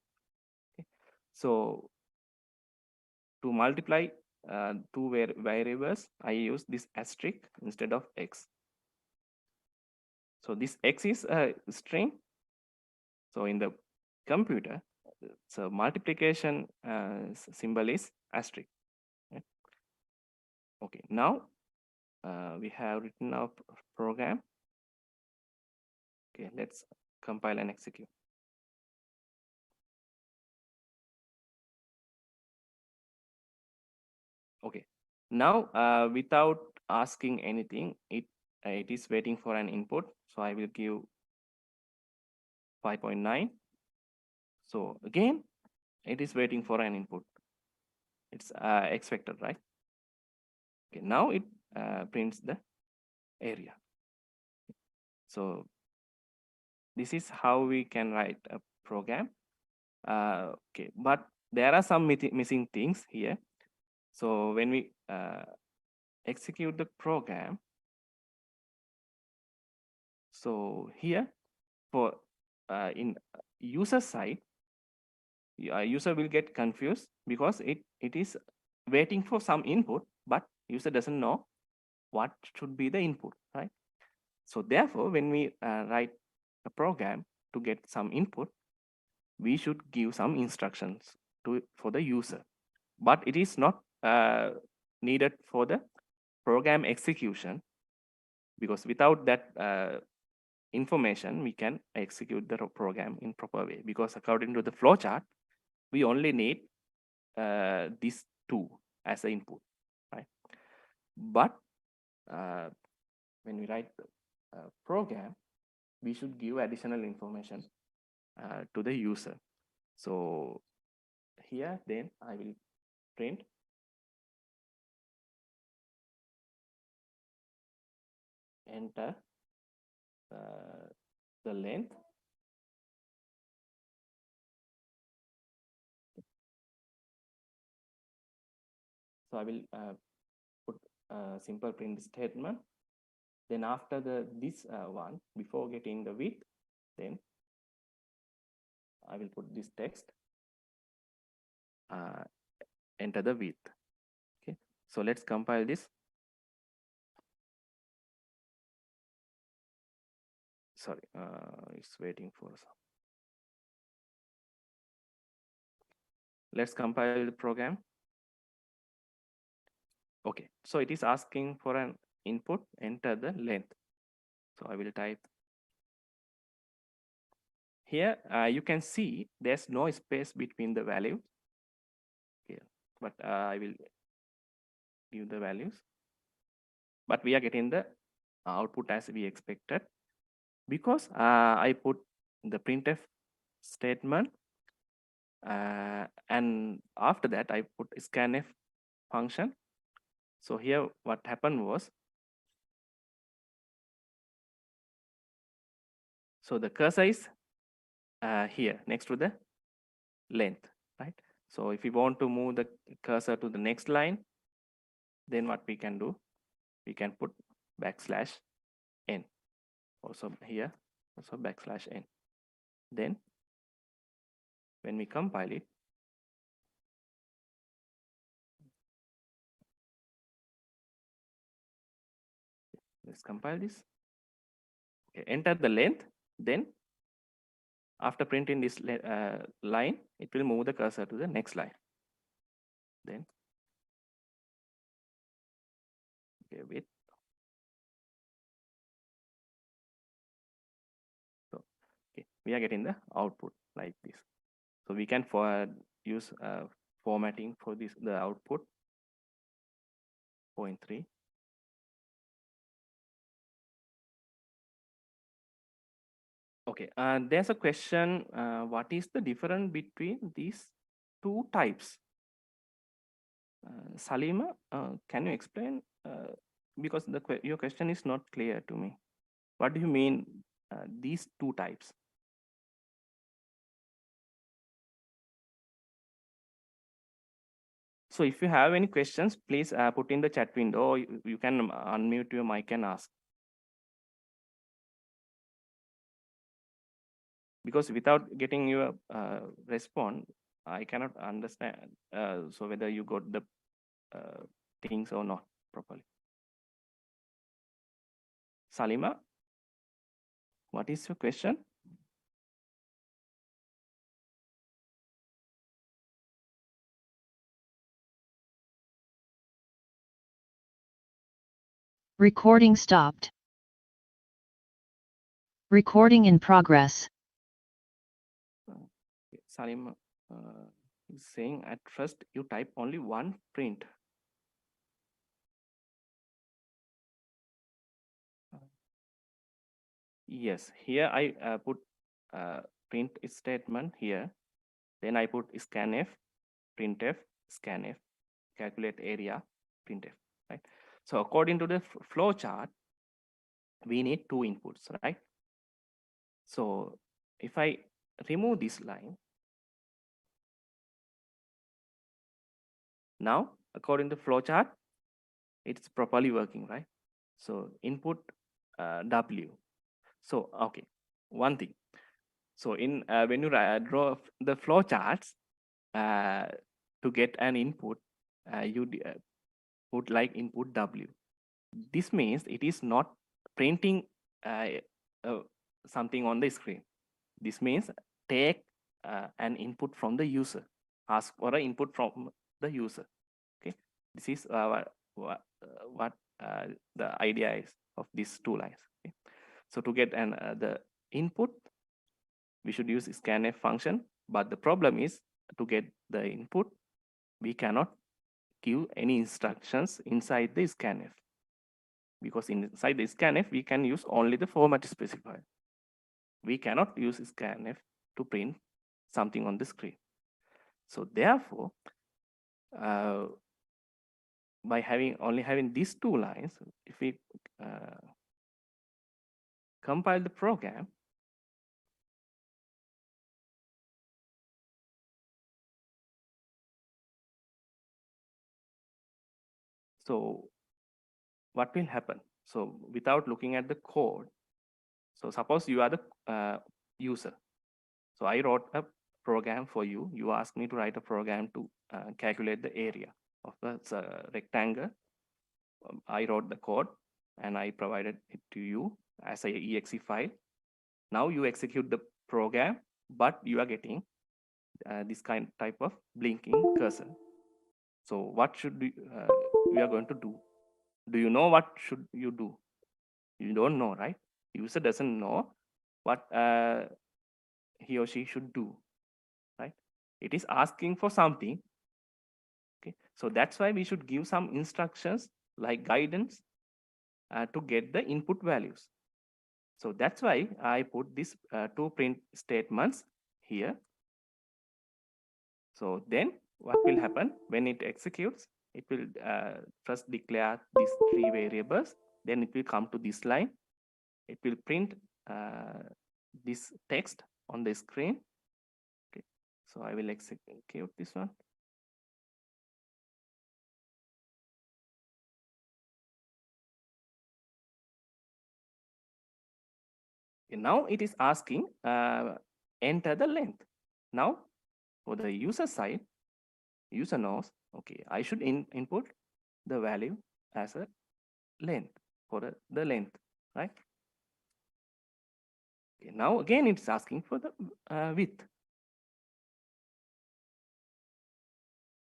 Speaker 1: Okay, so to multiply two variables, I use this asterisk instead of x. So this x is a string. So in the computer, so multiplication symbol is asterisk. Right? Okay, now we have written our program. Okay, let's compile and execute. Okay, now without asking anything. It is waiting for an input. So I will give 5.9. So again, it is waiting for an input. It's expected, right? Okay, now it prints the area. So this is how we can write a program. Okay, but there are some missing things here. So when we execute the program, so here for in user side, user will get confused because it is waiting for some input, but user doesn't know what should be the input, right? So therefore, when we write a program to get some input, we should give some instructions for the user, but it is not needed for the program execution, because without that information, we can execute the program in proper way, because according to the flowchart, we only need these two as an input, right? But when we write the program, we should give additional information to the user. So here, then I will print enter the length. So I will put a simple print statement. Then after this one, before getting the width, then I will put this text, enter the width. Okay, so let's compile this. Sorry, it's waiting for some. Let's compile the program. Okay, so it is asking for an input, enter the length. So I will type here. You can see there's no space between the value. Okay, but I will give the values. But we are getting the output as we expected, because I put the printf statement, and after that I put scanf function. So here what happened was, so the cursor is here next to the length, right? So if we want to move the cursor to the next line, then what we can do, we can put \n. Also here, also \n. Then when we compile it, let's compile this. Okay, enter the length. Then after printing this line, it will move the cursor to the next line. Then okay, wait. So okay, we are getting the output like this. So we can use formatting for this, the output 0.3. Okay, there's a question, what is the difference between these two types? Salima, can you explain? Because your question is not clear to me. What do you mean these two types? So if you have any questions, please put in the chat window, or you can unmute your mic and ask. Because without getting your response, I cannot understand. So whether you got the things or not properly. Salima, what is your question?
Speaker 2: Recording stopped. Recording in progress.
Speaker 1: Salima is saying at first you type only one print. Yes, here I put print statement here. Then I put scanf, printf, scanf, calculate area, printf, right? So according to the flow chart, we need two inputs, right? So if I remove this line, now according to flow chart, it's properly working, right? So input W. So okay, one thing. So in when you draw the flow charts to get an input, you put like input W. This means it is not printing something on the screen. This means take an input from the user, ask for an input from the user. Okay, this is what the idea is of these two lines. Okay? So to get an the input, we should use scanf function, but the problem is to get the input, we cannot give any instructions inside the scanf, because inside the scanf we can use only the format specifier. We cannot use scanf to print something on the screen. So therefore, by only having these two lines, if we compile the program, so what will happen? So without looking at the code, so suppose you are the user. So I wrote a program for you. You asked me to write a program to calculate the area of the rectangle. I wrote the code and I provided it to you as a exe file. Now you execute the program, but you are getting this type of blinking cursor. So what should we are going to do? Do you know what should you do? You don't know, right? User doesn't know what he or she should do, right? It is asking for something. Okay, so that's why we should give some instructions like guidance to get the input values. So that's why I put these two print statements here. So then what will happen when it executes? It will first declare these three variables. Then it will come to this line. It will print this text on the screen. Okay, so I will execute this one. Okay, now it is asking enter the length. Now for the user side, user knows, okay, I should input the value as a length for the length, right? Okay, now again it's asking for the width.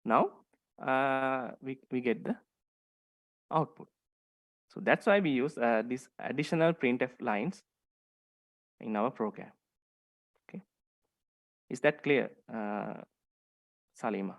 Speaker 1: Now we get the output. So that's why we use this additional printf lines in our program. Okay, is that clear, Salima?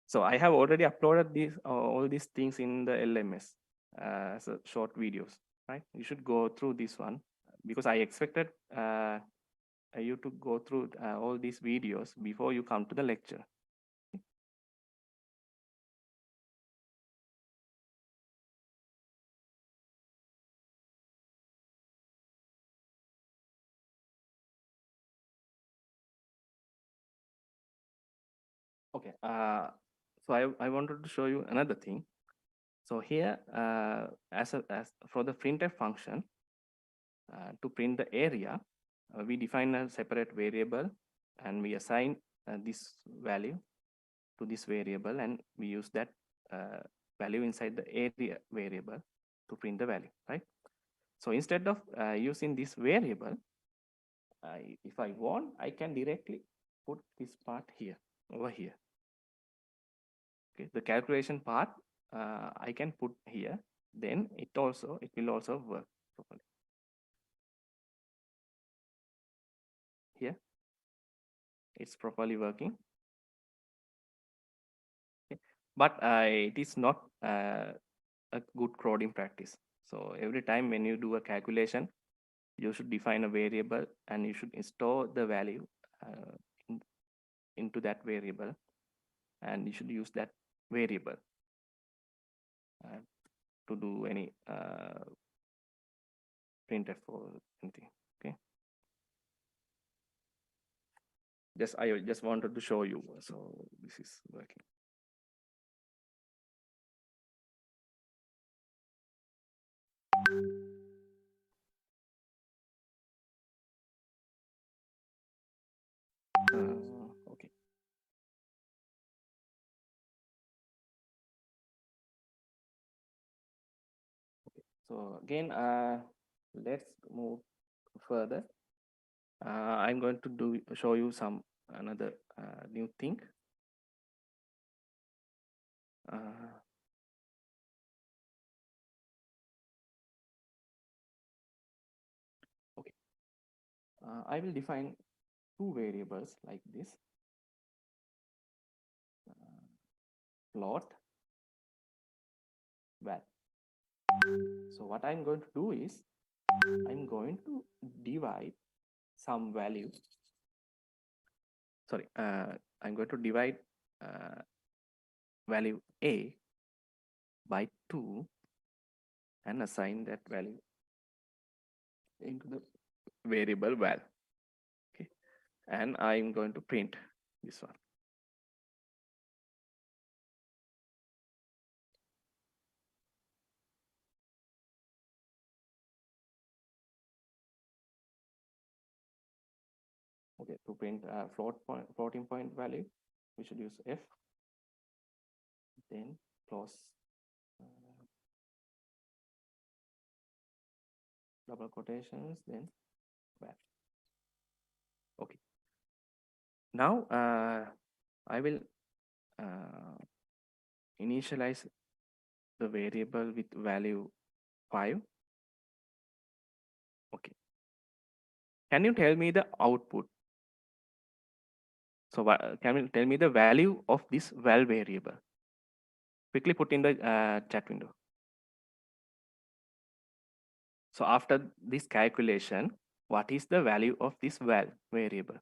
Speaker 1: So I have already uploaded these all these things in the LMS as a short videos, right? You should go through this one because I expected you to go through all these videos before you come to the lecture. Okay, so I wanted to show you another thing. So here, as for the printf function, to print the area, we define a separate variable and we assign this value to this variable, and we use that value inside the area variable to print the value, right? So instead of using this variable, if I want, I can directly put this part here, over here. Okay, the calculation part I can put here, then it will also work properly. Here, it's properly working. but it is not a good coding practice. So every time when you do a calculation, you should define a variable and you should store the value into that variable, and you should use that variable to do any printf or anything. Okay, I just wanted to show you, so this is working. Okay. So again, let's move further. I'm going to show you some another new thing. Okay. I will define two variables like this. Float, val. So what I'm going to do is I'm going to divide some value. Sorry, I'm going to divide value a by 2 and assign that value into the variable val. Okay, and I'm going to print this one. Okay, to print floating point value, we should use f, then plus double quotations, then val. Okay. Now I will initialize the variable with value 5. Okay. Can you tell me the output? So can you tell me the value of this val variable? Quickly put in the chat window. So after this calculation, what is the value of this val variable?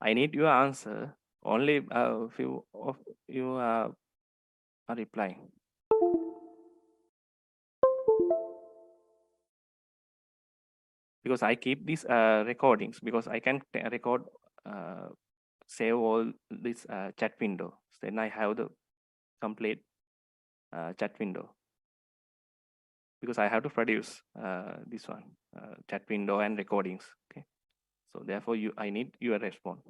Speaker 1: I need your answer. Only a few of you are replying. Because I keep these recordings because I can record, save all this chat window. Then I have the complete chat window because I have to produce this one, chat window and recordings. Okay, so therefore I need your response.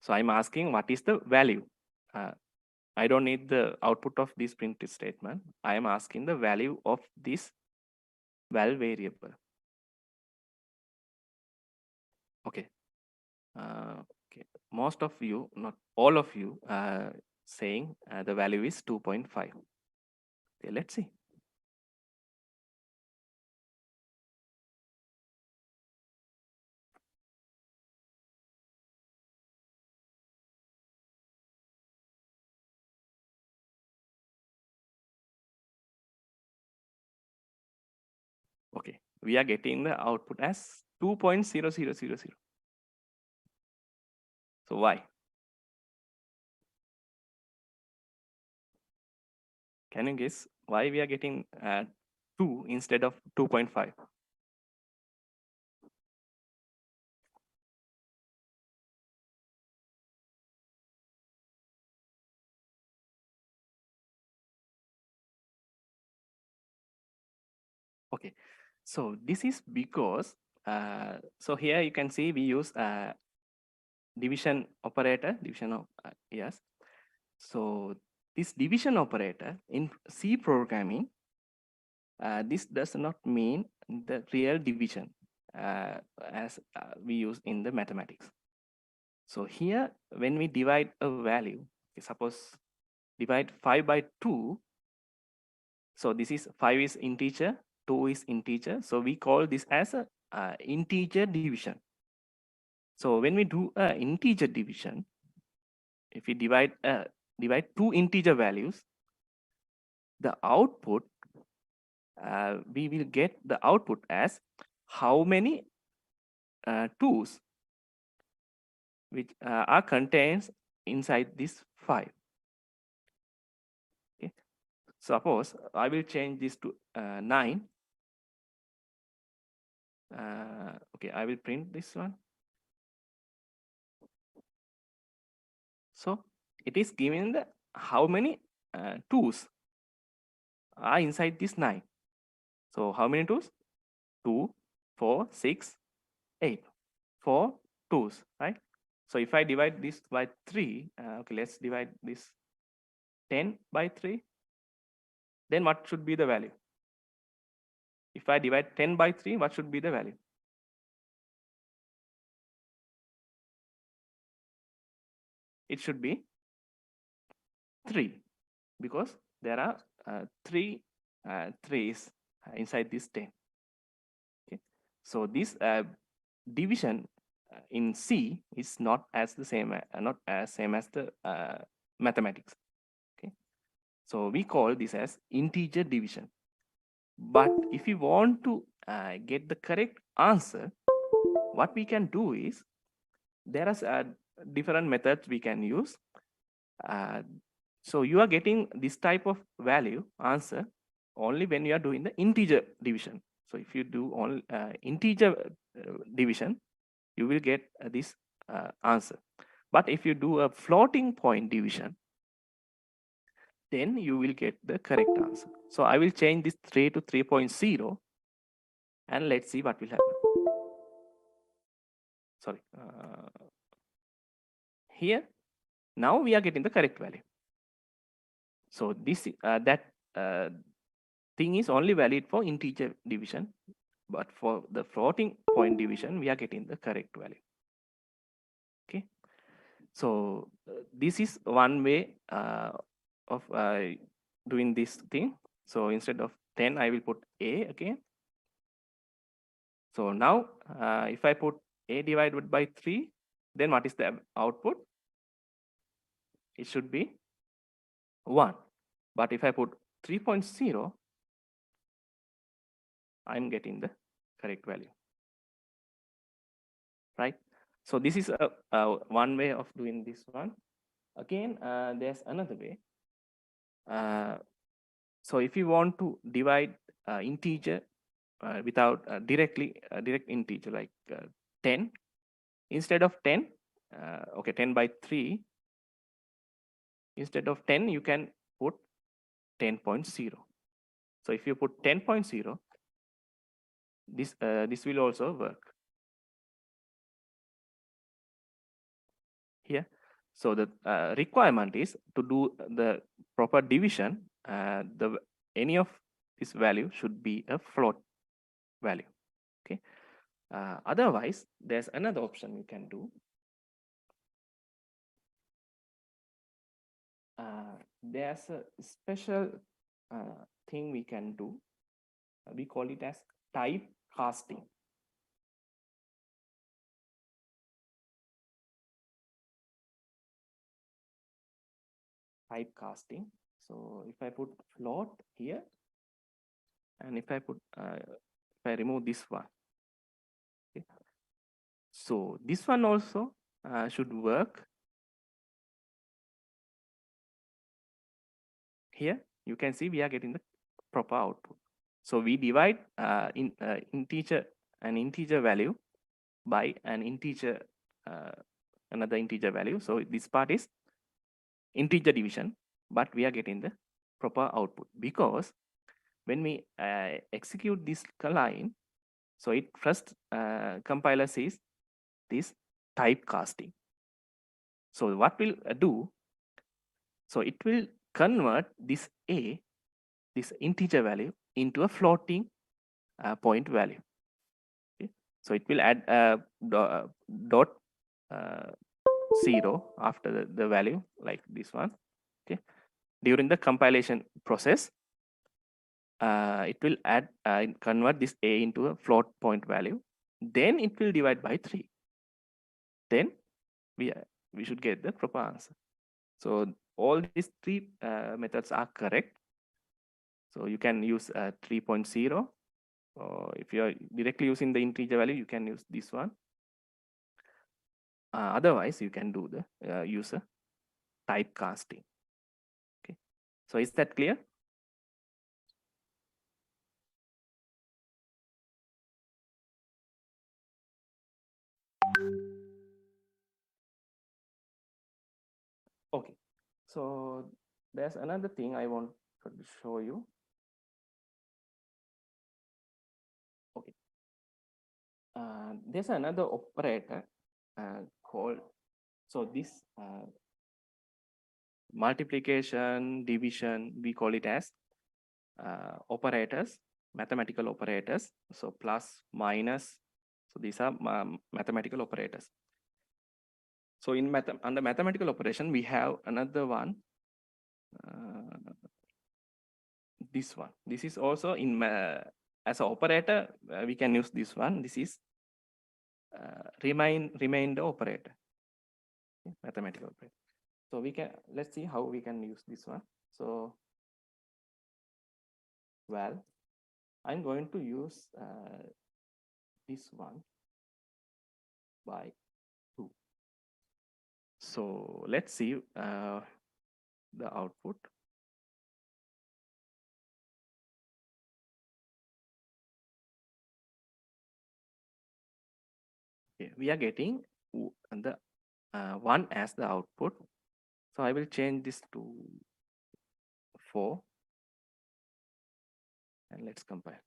Speaker 1: So I'm asking what is the value. I don't need the output of this print statement. I am asking the value of this val variable. Okay. Okay. Most of you, not all of you, saying the value is 2.5. Okay, let's see. Okay, we are getting the output as 2.0000. So why? Can you guess why we are getting 2 instead of 2.5? Okay, so this is because, so here you can see we use division operator, division of, yes. So this division operator in C programming, this does not mean the real division. as we use in the mathematics. So here, when we divide a value, suppose divide 5 by 2. So this is 5 is integer, 2 is integer. So we call this as a integer division. So when we do integer division, if we divide two integer values, the output, we will get the output as how many 2's which are contained inside this 5. Okay. Suppose I will change this to 9. Okay, I will print this one. So it is given the how many 2's are inside this 9. So how many 2's? 2, 4, 6, 8. 4 2's, right? So if I divide this by 3, okay, let's divide this 10 by 3. Then what should be the value? If I divide 10 by 3, what should be the value? It should be 3, because there are 3 3's inside this 10. Okay, so this division in C is not as the same, not as same as the mathematics. Okay, so we call this as integer division. But if you want to get the correct answer, what we can do is there are different methods we can use. So you are getting this type of value answer only when you are doing the integer division. So if you do all integer division, you will get this answer. But if you do a floating point division, then you will get the correct answer. So I will change this 3 to 3.0 and let's see what will happen. Sorry. Here, now we are getting the correct value. So this thing is only valid for integer division, but for the floating point division, we are getting the correct value. Okay. So this is one way of doing this thing. So instead of 10, I will put A again. So now if I put A divided by 3, then what is the output? It should be 1. But if I put 3.0, I'm getting the correct value, right? So this is one way of doing this one. Again, there's another way. So if you want to divide integer without direct integer like 10, instead of 10, okay, 10 by 3, instead of 10, you can put 10.0. So if you put 10.0, this will also work here. So the requirement is to do the proper division. Any of this value should be a float value. Okay. Otherwise, there's another option you can do. There's a special thing we can do. We call it as type casting. Type casting. So if I put float here, and if I put if I remove this one, okay. So this one also should work. Here you can see we are getting the proper output. So we divide an integer value by an integer another integer value. So this part is integer division, but we are getting the proper output because when we execute this line, so it first compiler says this type casting. So what will do? So it will convert this A, this integer value, into a floating point value. Okay. So it will add dot 0 after the value like this one. Okay. During the compilation process, it will add convert this a into a float point value. Then it will divide by 3. Then we should get the proper answer. So all these 3 methods are correct. So you can use 3.0, or if you are directly using the integer value, you can use this one. Otherwise, you can do the use a typecasting. Okay. So is that clear? Okay. So there's another thing I want to show you. Okay. There's another operator called, so this multiplication, division, we call it as operators, mathematical operators. So plus, minus, so these are mathematical operators. So in under mathematical operation, we have another one. This one. This is also in as an operator. We can use this one. This is remainder operator, mathematical operator. So we can, let's see how we can use this one. So, well, I'm going to use this one by 2. So let's see the output. Okay, we are getting the 1 as the output. So I will change this to 4 and let's compare.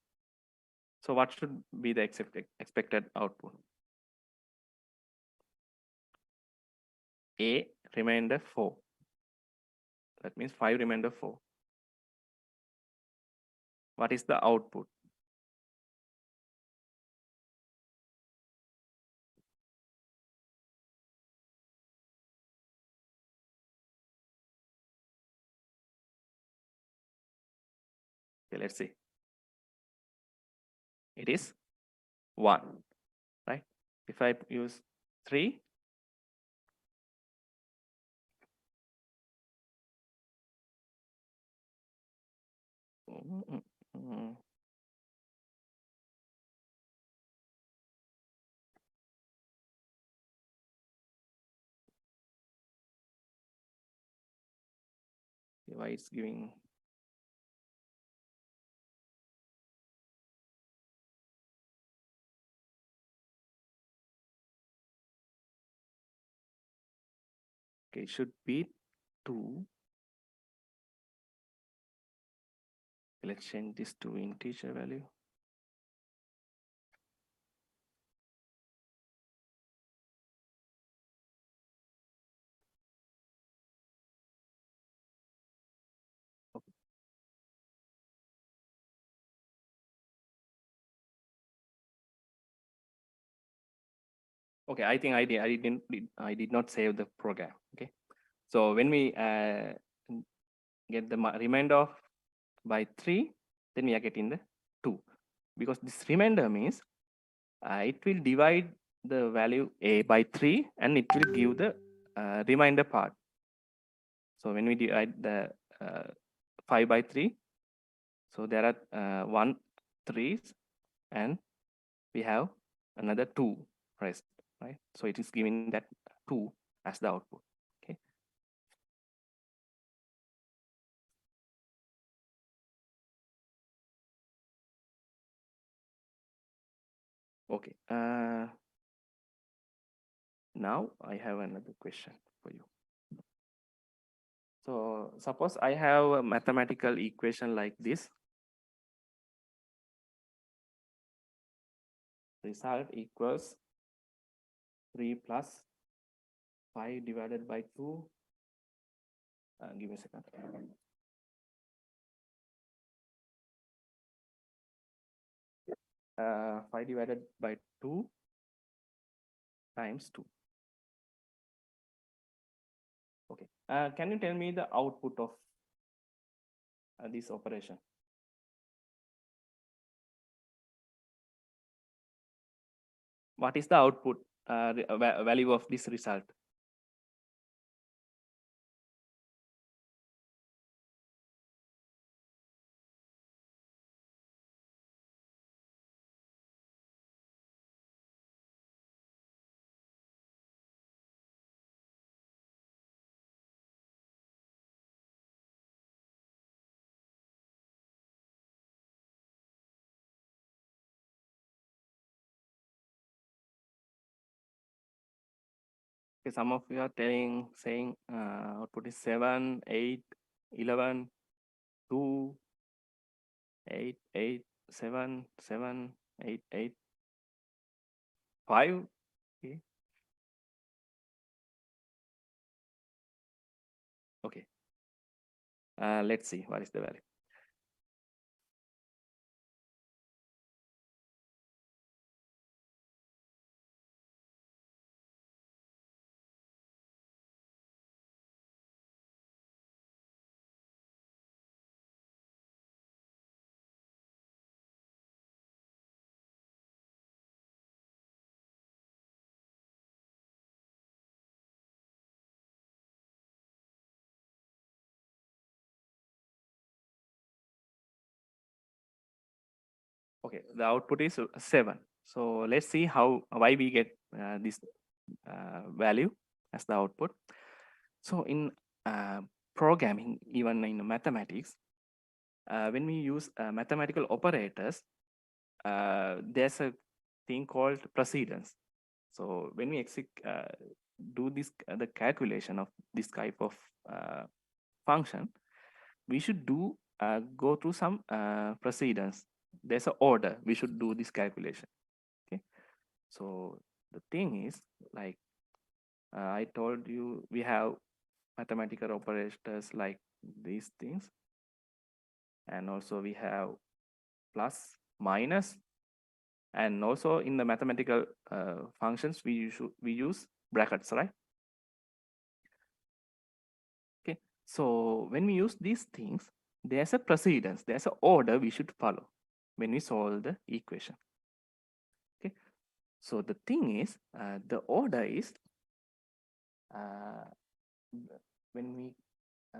Speaker 1: So what should be the expected output? A remainder 4. That means 5 remainder 4. What is the output? Okay, let's see. It is 1, right? If I use 3, why it's giving. Okay, it should be 2. Let's change this to integer value. Okay. Okay, I think I did not save the program. Okay, so when we get the remainder of by 3, then we are getting the 2, because this remainder means it will divide the value a by 3 and it will give the remainder part. So when we divide the 5 by 3, so there are 1 3s and we have another 2 rest, right? So it is giving that 2 as the output. Okay. Okay. Now I have another question for you. So suppose I have a mathematical equation like this. Result equals 3 plus 5 divided by 2. Give me a second. 5 divided by 2 times 2. Okay. Can you tell me the output of this operation? What is the output value of this result? Okay, some of you are saying output is 7, 8, 11, 2, 8, 8, 7, 7, 8, 8, 5. Okay. Okay. Let's see what is the value. Okay, the output is 7. So let's see why we get this value as the output. So in programming, even in mathematics, when we use mathematical operators, there's a thing called precedence. So when we do this the calculation of this type of function, we should go through some precedence. There's an order we should do this calculation. Okay, so the thing is, like I told you, we have mathematical operators like these things, and also we have plus, minus, and also in the mathematical functions we use brackets, right? Okay, so when we use these things, there's a precedence, there's an order we should follow when we solve the equation. Okay, so the thing is, the order is when we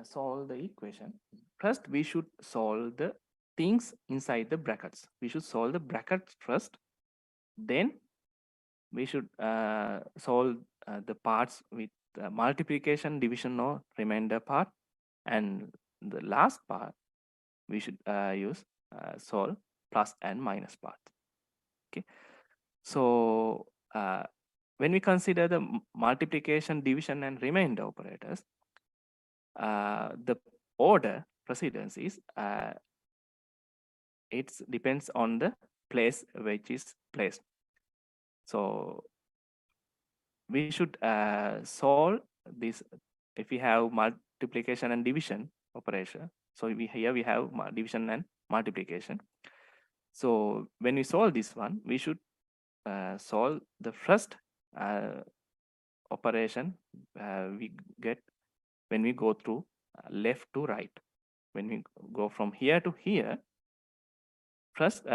Speaker 1: solve the equation, first we should solve the things inside the brackets. We should solve the brackets first, then we should solve the parts with multiplication, division, or remainder part, and the last part we should use solve plus and minus part. Okay, so when we consider the multiplication, division, and remainder operators, the order precedence is it depends on the place which is placed. So we should solve this if we have multiplication and division operation. So here we have division and multiplication. So when we solve this one, we should solve the first operation we get when we go through left to right. When we go from here to here, first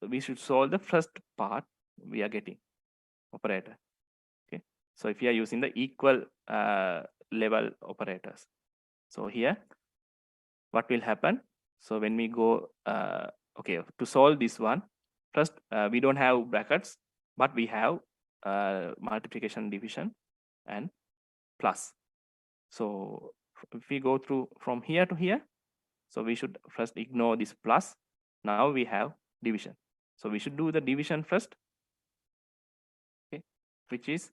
Speaker 1: we should solve the first part we are getting operator. Okay, so if you are using the equal level operators, so here what will happen? So when we go okay, to solve this one, first we don't have brackets, but we have multiplication, division, and plus. So if we go through from here to here, so we should first ignore this plus. Now we have division. So we should do the division first, okay, which is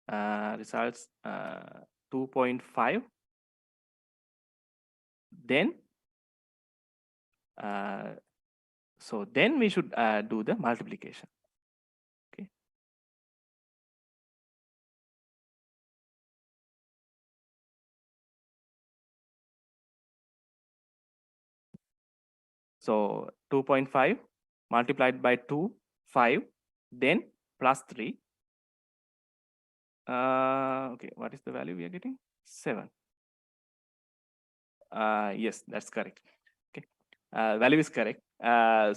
Speaker 1: results 2.5. Then so then we should do the multiplication. Okay. So 2.5 multiplied by 2, 5, then plus 3. Okay, what is the value we are getting? 7. Yes, that's correct. Okay, value is correct.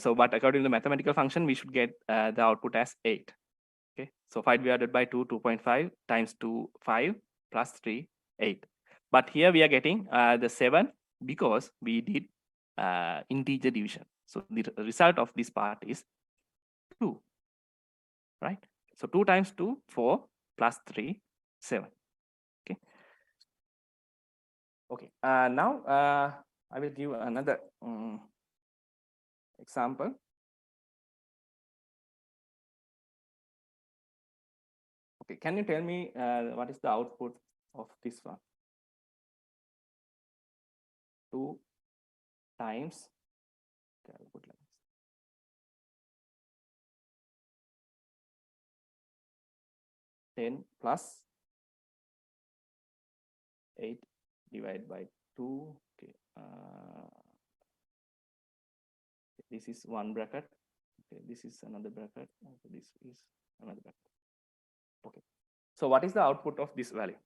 Speaker 1: So, but according to the mathematical function, we should get the output as 8. Okay, so 5 divided by 2, 2.5 times 2, 5 plus 3, 8. But here we are getting the 7 because we did integer division. So the result of this part is 2, right? So 2 times 2, 4 plus 3, 7. Okay. Okay. Now I will give another example. Okay, can you tell me what is the output of this one? 2 times, okay, I'll put like this. 10 plus 8 divided by 2. Okay, this is one bracket. Okay, this is another bracket. This is another bracket. Okay, so what is the output of this value?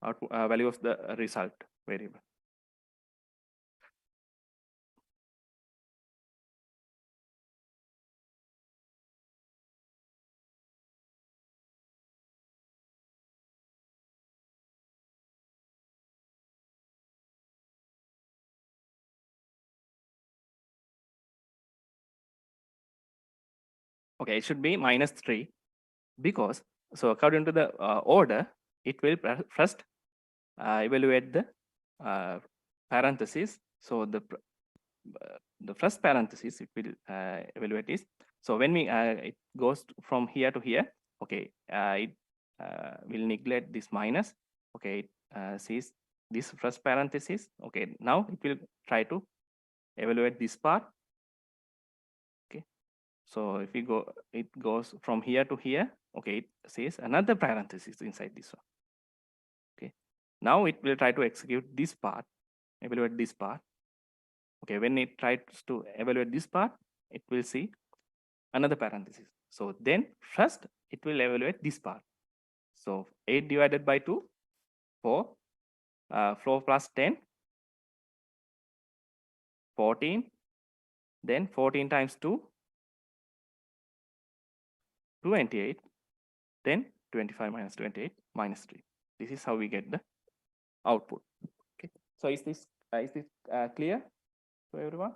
Speaker 1: Output value of the result variable. Okay, it should be minus 3 because, so according to the order, it will first evaluate the parentheses. So the first parenthesis it will evaluate is, so when we it goes from here to here, okay, it will neglect this minus. Okay, it sees this first parenthesis. Okay, now it will try to evaluate this part. Okay, so if we go, it goes from here to here. Okay, it says another parenthesis inside this one. Okay, now it will try to execute this part, evaluate this part. Okay, when it tries to evaluate this part, it will see another parenthesis. So then first it will evaluate this part. So 8 divided by 2, 4, 4 plus 10, 14, then 14 times 2, 28, then 25 minus 28 minus 3. This is how we get the output. Okay, so is this clear to everyone?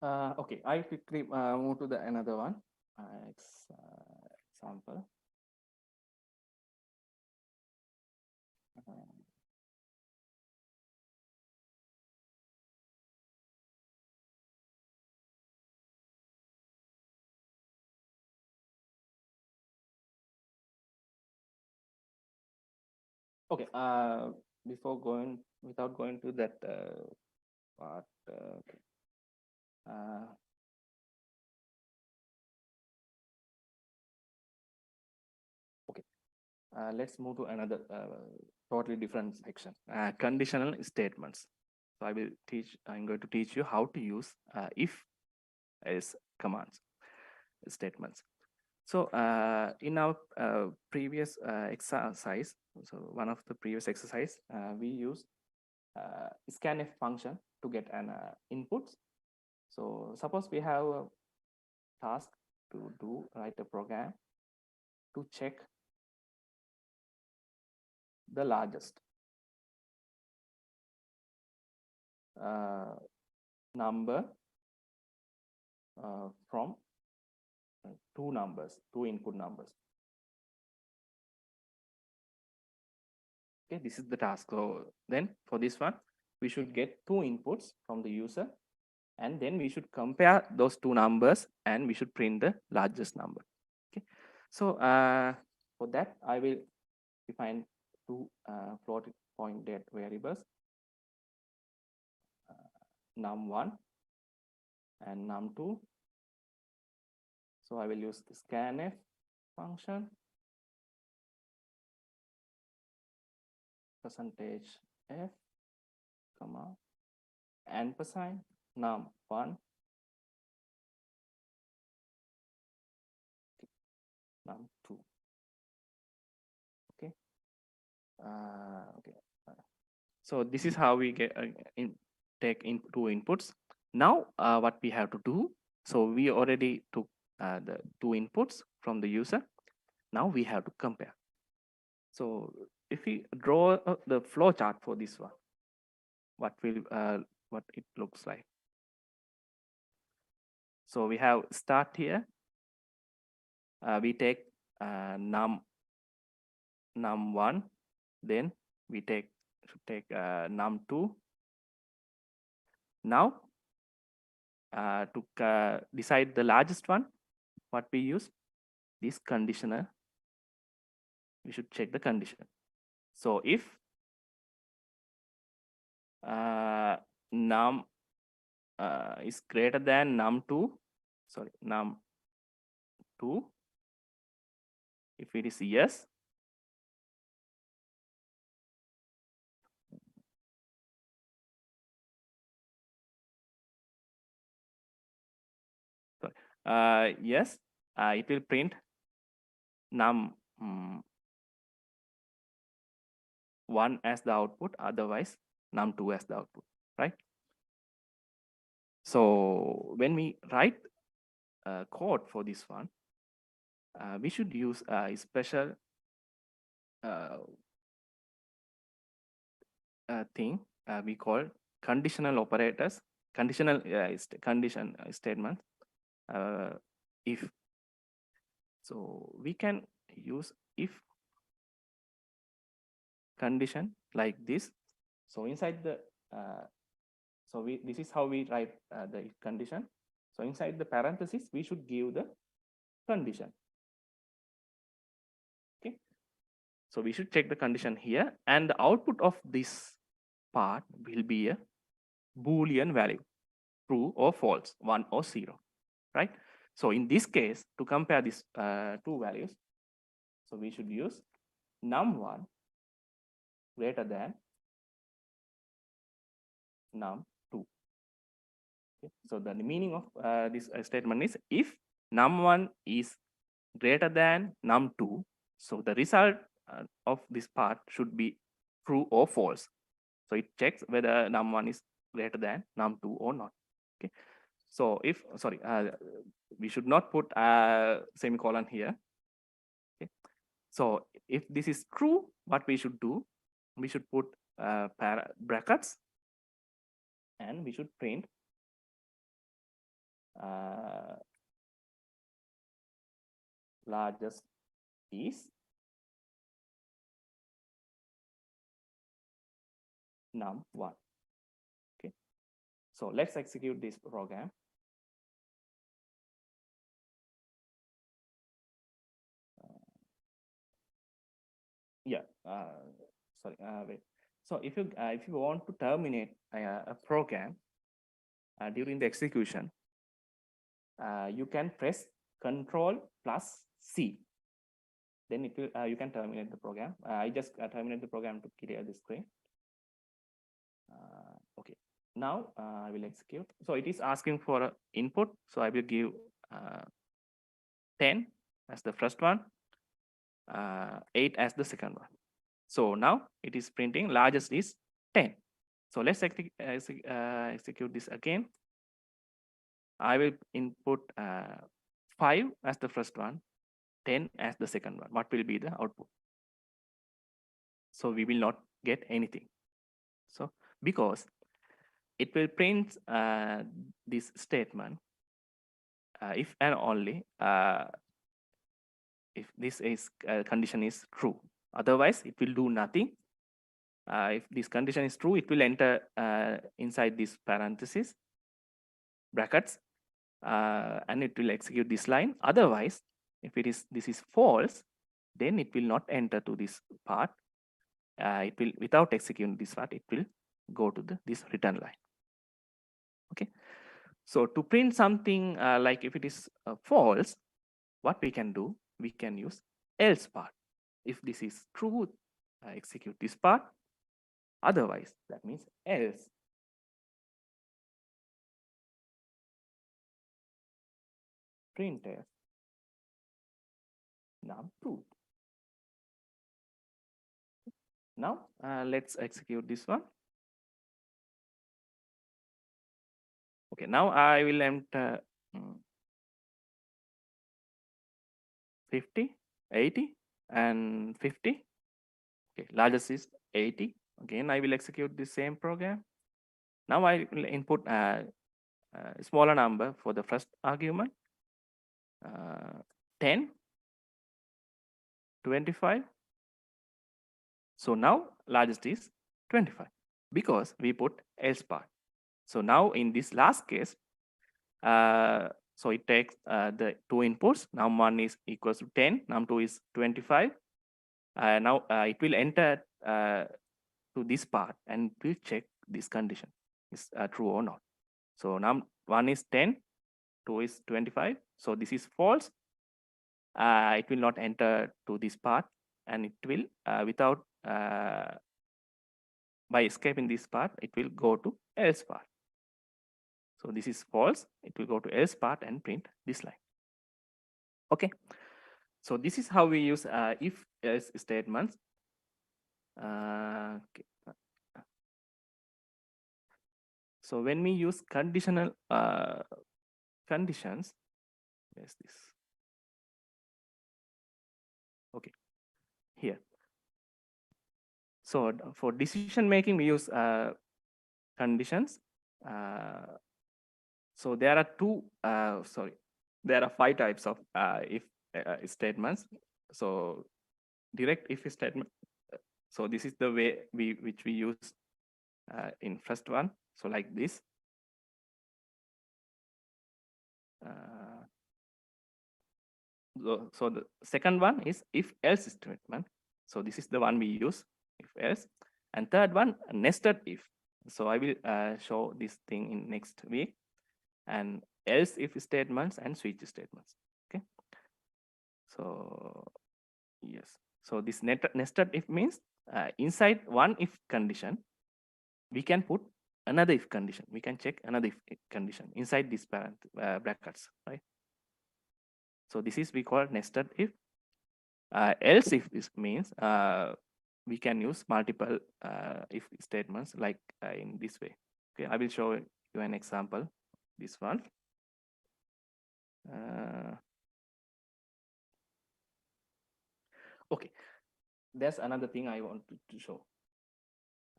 Speaker 1: Okay, I quickly move to the another one example. Okay, before going, without going to that part, okay. Okay, let's move to another totally different section, conditional statements. So I'm going to teach you how to use if as commands, statements. So in our previous exercise, so one of the previous exercise, we used scanf function to get an input. So suppose we have a task to write a program to check the largest number from two input numbers. Okay, this is the task. So then for this one, we should get 2 inputs from the user, and then we should compare those 2 numbers and we should print the largest number. Okay, so for that I will define 2 floating point date variables, num1 and num2. So I will use the scanf function percentage f, comma, ampersand num1, num2. Okay. Okay. So this is how we get take in two inputs. Now what we have to do, so we already took the two inputs from the user. Now we have to compare. So if we draw the flow chart for this one, what it looks like. So we have start here. We take num1, then we should take num2. Now to decide the largest one, what we use, this conditioner. We should check the condition. So if num is greater than num2, sorry, num2, if it is yes, yes, it will print num1 as the output, otherwise num2 as the output, right? So when we write code for this one, we should use a special thing we call conditional operators, conditional condition statements. If so, we can use if condition like this. So inside the this is how we write the if condition. So inside the parenthesis, we should give the condition. Okay. So we should check the condition here, and the output of this part will be a Boolean value, true or false, 1 or 0, right? So in this case, to compare these two values, so we should use num1 greater than num2. Okay. So the meaning of this statement is if num1 is greater than num2, so the result of this part should be true or false. So it checks whether num1 is greater than num2 or not. Okay. So if, sorry, we should not put a semicolon here. Okay. So if this is true, what we should do, we should put brackets, and we should print largest is num1. Okay. So let's execute this program. Yeah, sorry, wait. So if you want to terminate a program during the execution, you can press Control plus C. Then it will you can terminate the program. I just terminate the program to clear the screen. Okay. Now I will execute. So it is asking for an input. So I will give 10 as the first one, 8 as the second one. So now it is printing largest is 10. So let's execute this again. I will input 5 as the first one, 10 as the second one. What will be the output? So we will not get anything. So because it will print this statement if and only if this is condition is true. Otherwise, it will do nothing. If this condition is true, it will enter inside this parenthesis brackets, and it will execute this line. Otherwise, if this is false, then it will not enter to this part. It will, without executing this part, it will go to this return line. Okay. So to print something like if it is false, what we can do, we can use else part. If this is true, execute this part. Otherwise, that means else. Printf num2. Now let's execute this one. Okay, now I will enter 50, 80, and 50. Okay, largest is 80. Again, I will execute the same program. Now I will input a smaller number for the first argument, 10, 25. So now largest is 25 because we put else part. So now in this last case, so it takes the two inputs. Num1 is equals to 10, num2 is 25. Now it will enter to this part and will check this condition is true or not. So num1 is 10, 2 is 25. So this is false. It will not enter to this part, and it will without by escaping this part, it will go to else part. So this is false. It will go to else part and print this line. Okay. So this is how we use if else statements. Okay. So when we use conditional conditions, where's this? Okay, here. So for decision making, we use conditions. So there are there are 5 types of if statements. So direct if statement. So this is the way which we use in first one. So like this. So the second one is if else statement. So this is the one we use, if else. And third one, nested if. So I will show this thing in next week. And else if statements and switch statements. Okay. So yes. So this nested if means inside one if condition, we can put another if condition. We can check another if condition inside these brackets, right? So this is we call nested if. Else if this means we can use multiple if statements like in this way. Okay, I will show you an example. This one. Okay, there's another thing I want to show.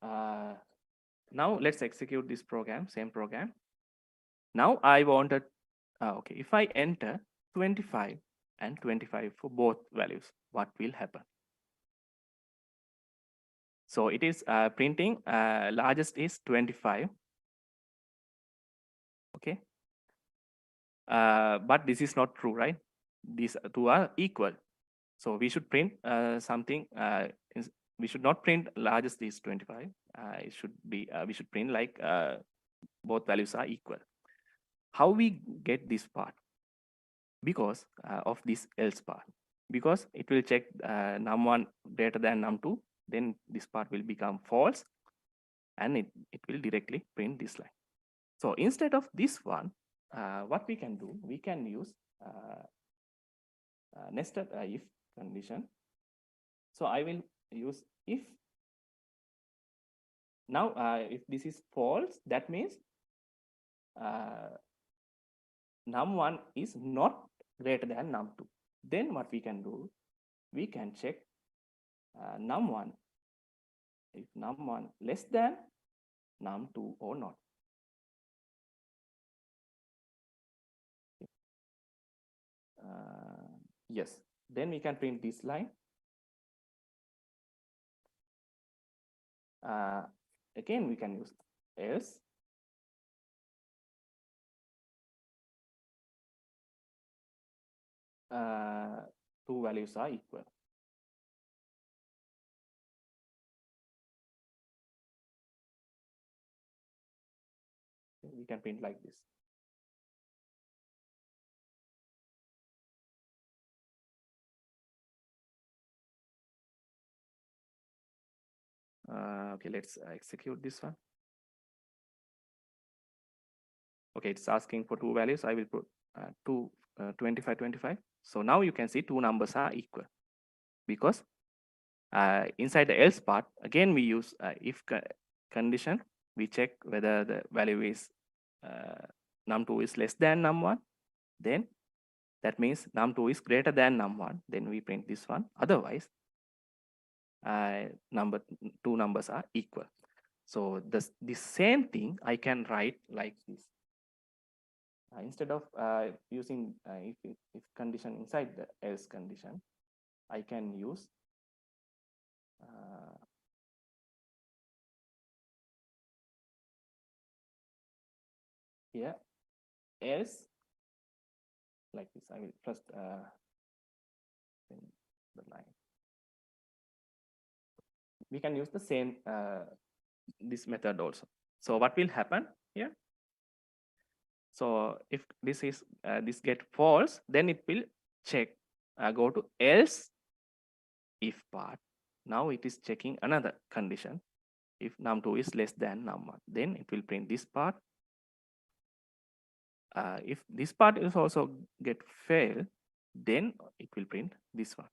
Speaker 1: Now let's execute this program, same program. Now I wanted, okay, if I enter 25 and 25 for both values, what will happen? So it is printing largest is 25. Okay. But this is not true, right? These two are equal. So we should print something. We should not print largest is 25. It should be we should print like both values are equal. How we get this part? Because of this else part. Because it will check num1 greater than num2, then this part will become false, and it will directly print this line. So instead of this one, what we can do, we can use nested if condition. So I will use if. Now if this is false, that means num1 is not greater than num2. Then what we can do, we can check num1 if num1 less than num2 or not. Yes, then we can print this line. Again, we can use else. Two values are equal. We can print like this. Okay, let's execute this one. Okay, it's asking for two values. I will put 25, 25. So now you can see two numbers are equal because inside the else part, again, we use if condition. We check whether the value is num2 is less than num1, then that means num2 is greater than num1, then we print this one. Otherwise, two numbers are equal. So the same thing I can write like this. Instead of using if condition inside the else condition, I can use here else like this. I will first in the line. We can use the same this method also. So what will happen here? So if this is this get false, then it will check go to else if part. Now it is checking another condition. If num2 is less than num1, then it will print this part. If this part is also get fail, then it will print this one.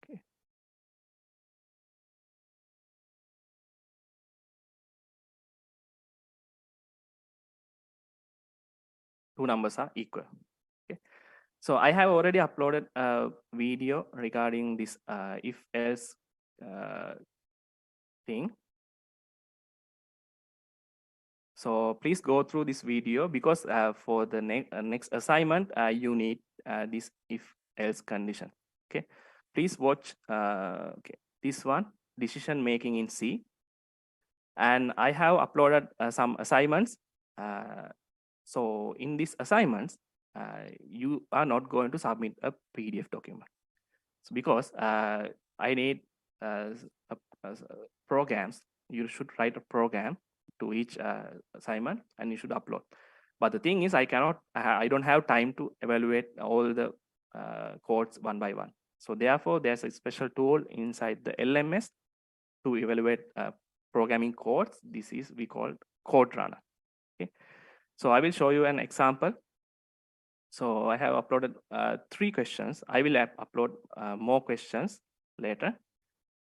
Speaker 1: Okay. Two numbers are equal. Okay. So I have already uploaded a video regarding this if else thing. So please go through this video because for the next assignment, you need this if else condition. Okay, please watch okay, this one, decision making in C. And I have uploaded some assignments. So in these assignments, you are not going to submit a PDF document. So because I need programs, you should write a program to each assignment and you should upload. But the thing is, I don't have time to evaluate all the codes one by one. So therefore, there's a special tool inside the LMS to evaluate programming codes. This is we call Code Runner. Okay, so I will show you an example. So I have uploaded 3 questions. I will upload more questions later.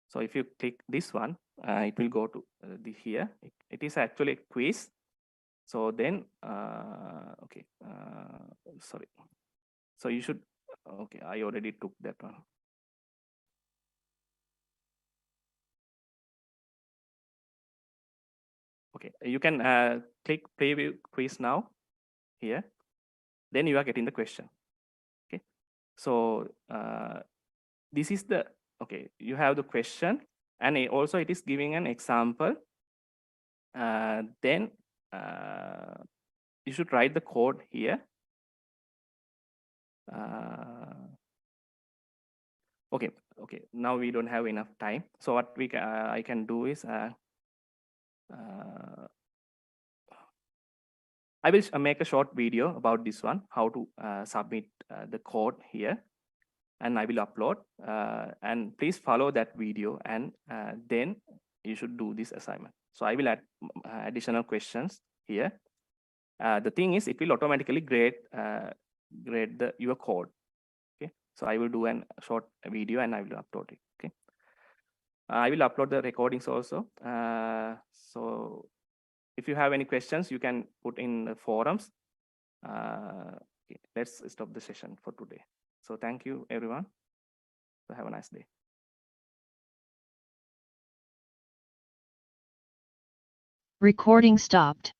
Speaker 1: So if you click this one, it will go to here. It is actually a quiz. So then, okay, sorry. So you should, okay, I already took that one. Okay, you can click preview quiz now here. Then you are getting the question. Okay, so this is the, okay, you have the question and also it is giving an example. Then you should write the code here. Okay, now we don't have enough time. So what I can do is I will make a short video about this one, how to submit the code here, and I will upload. And please follow that video, and then you should do this assignment. So I will add additional questions here. The thing is, it will automatically grade your code. Okay, so I will do a short video and I will upload it. Okay, I will upload the recordings also. So if you have any questions, you can put in the forums. Okay, let's stop the session for today. So thank you, everyone. So have a nice day.
Speaker 2: Recording stopped.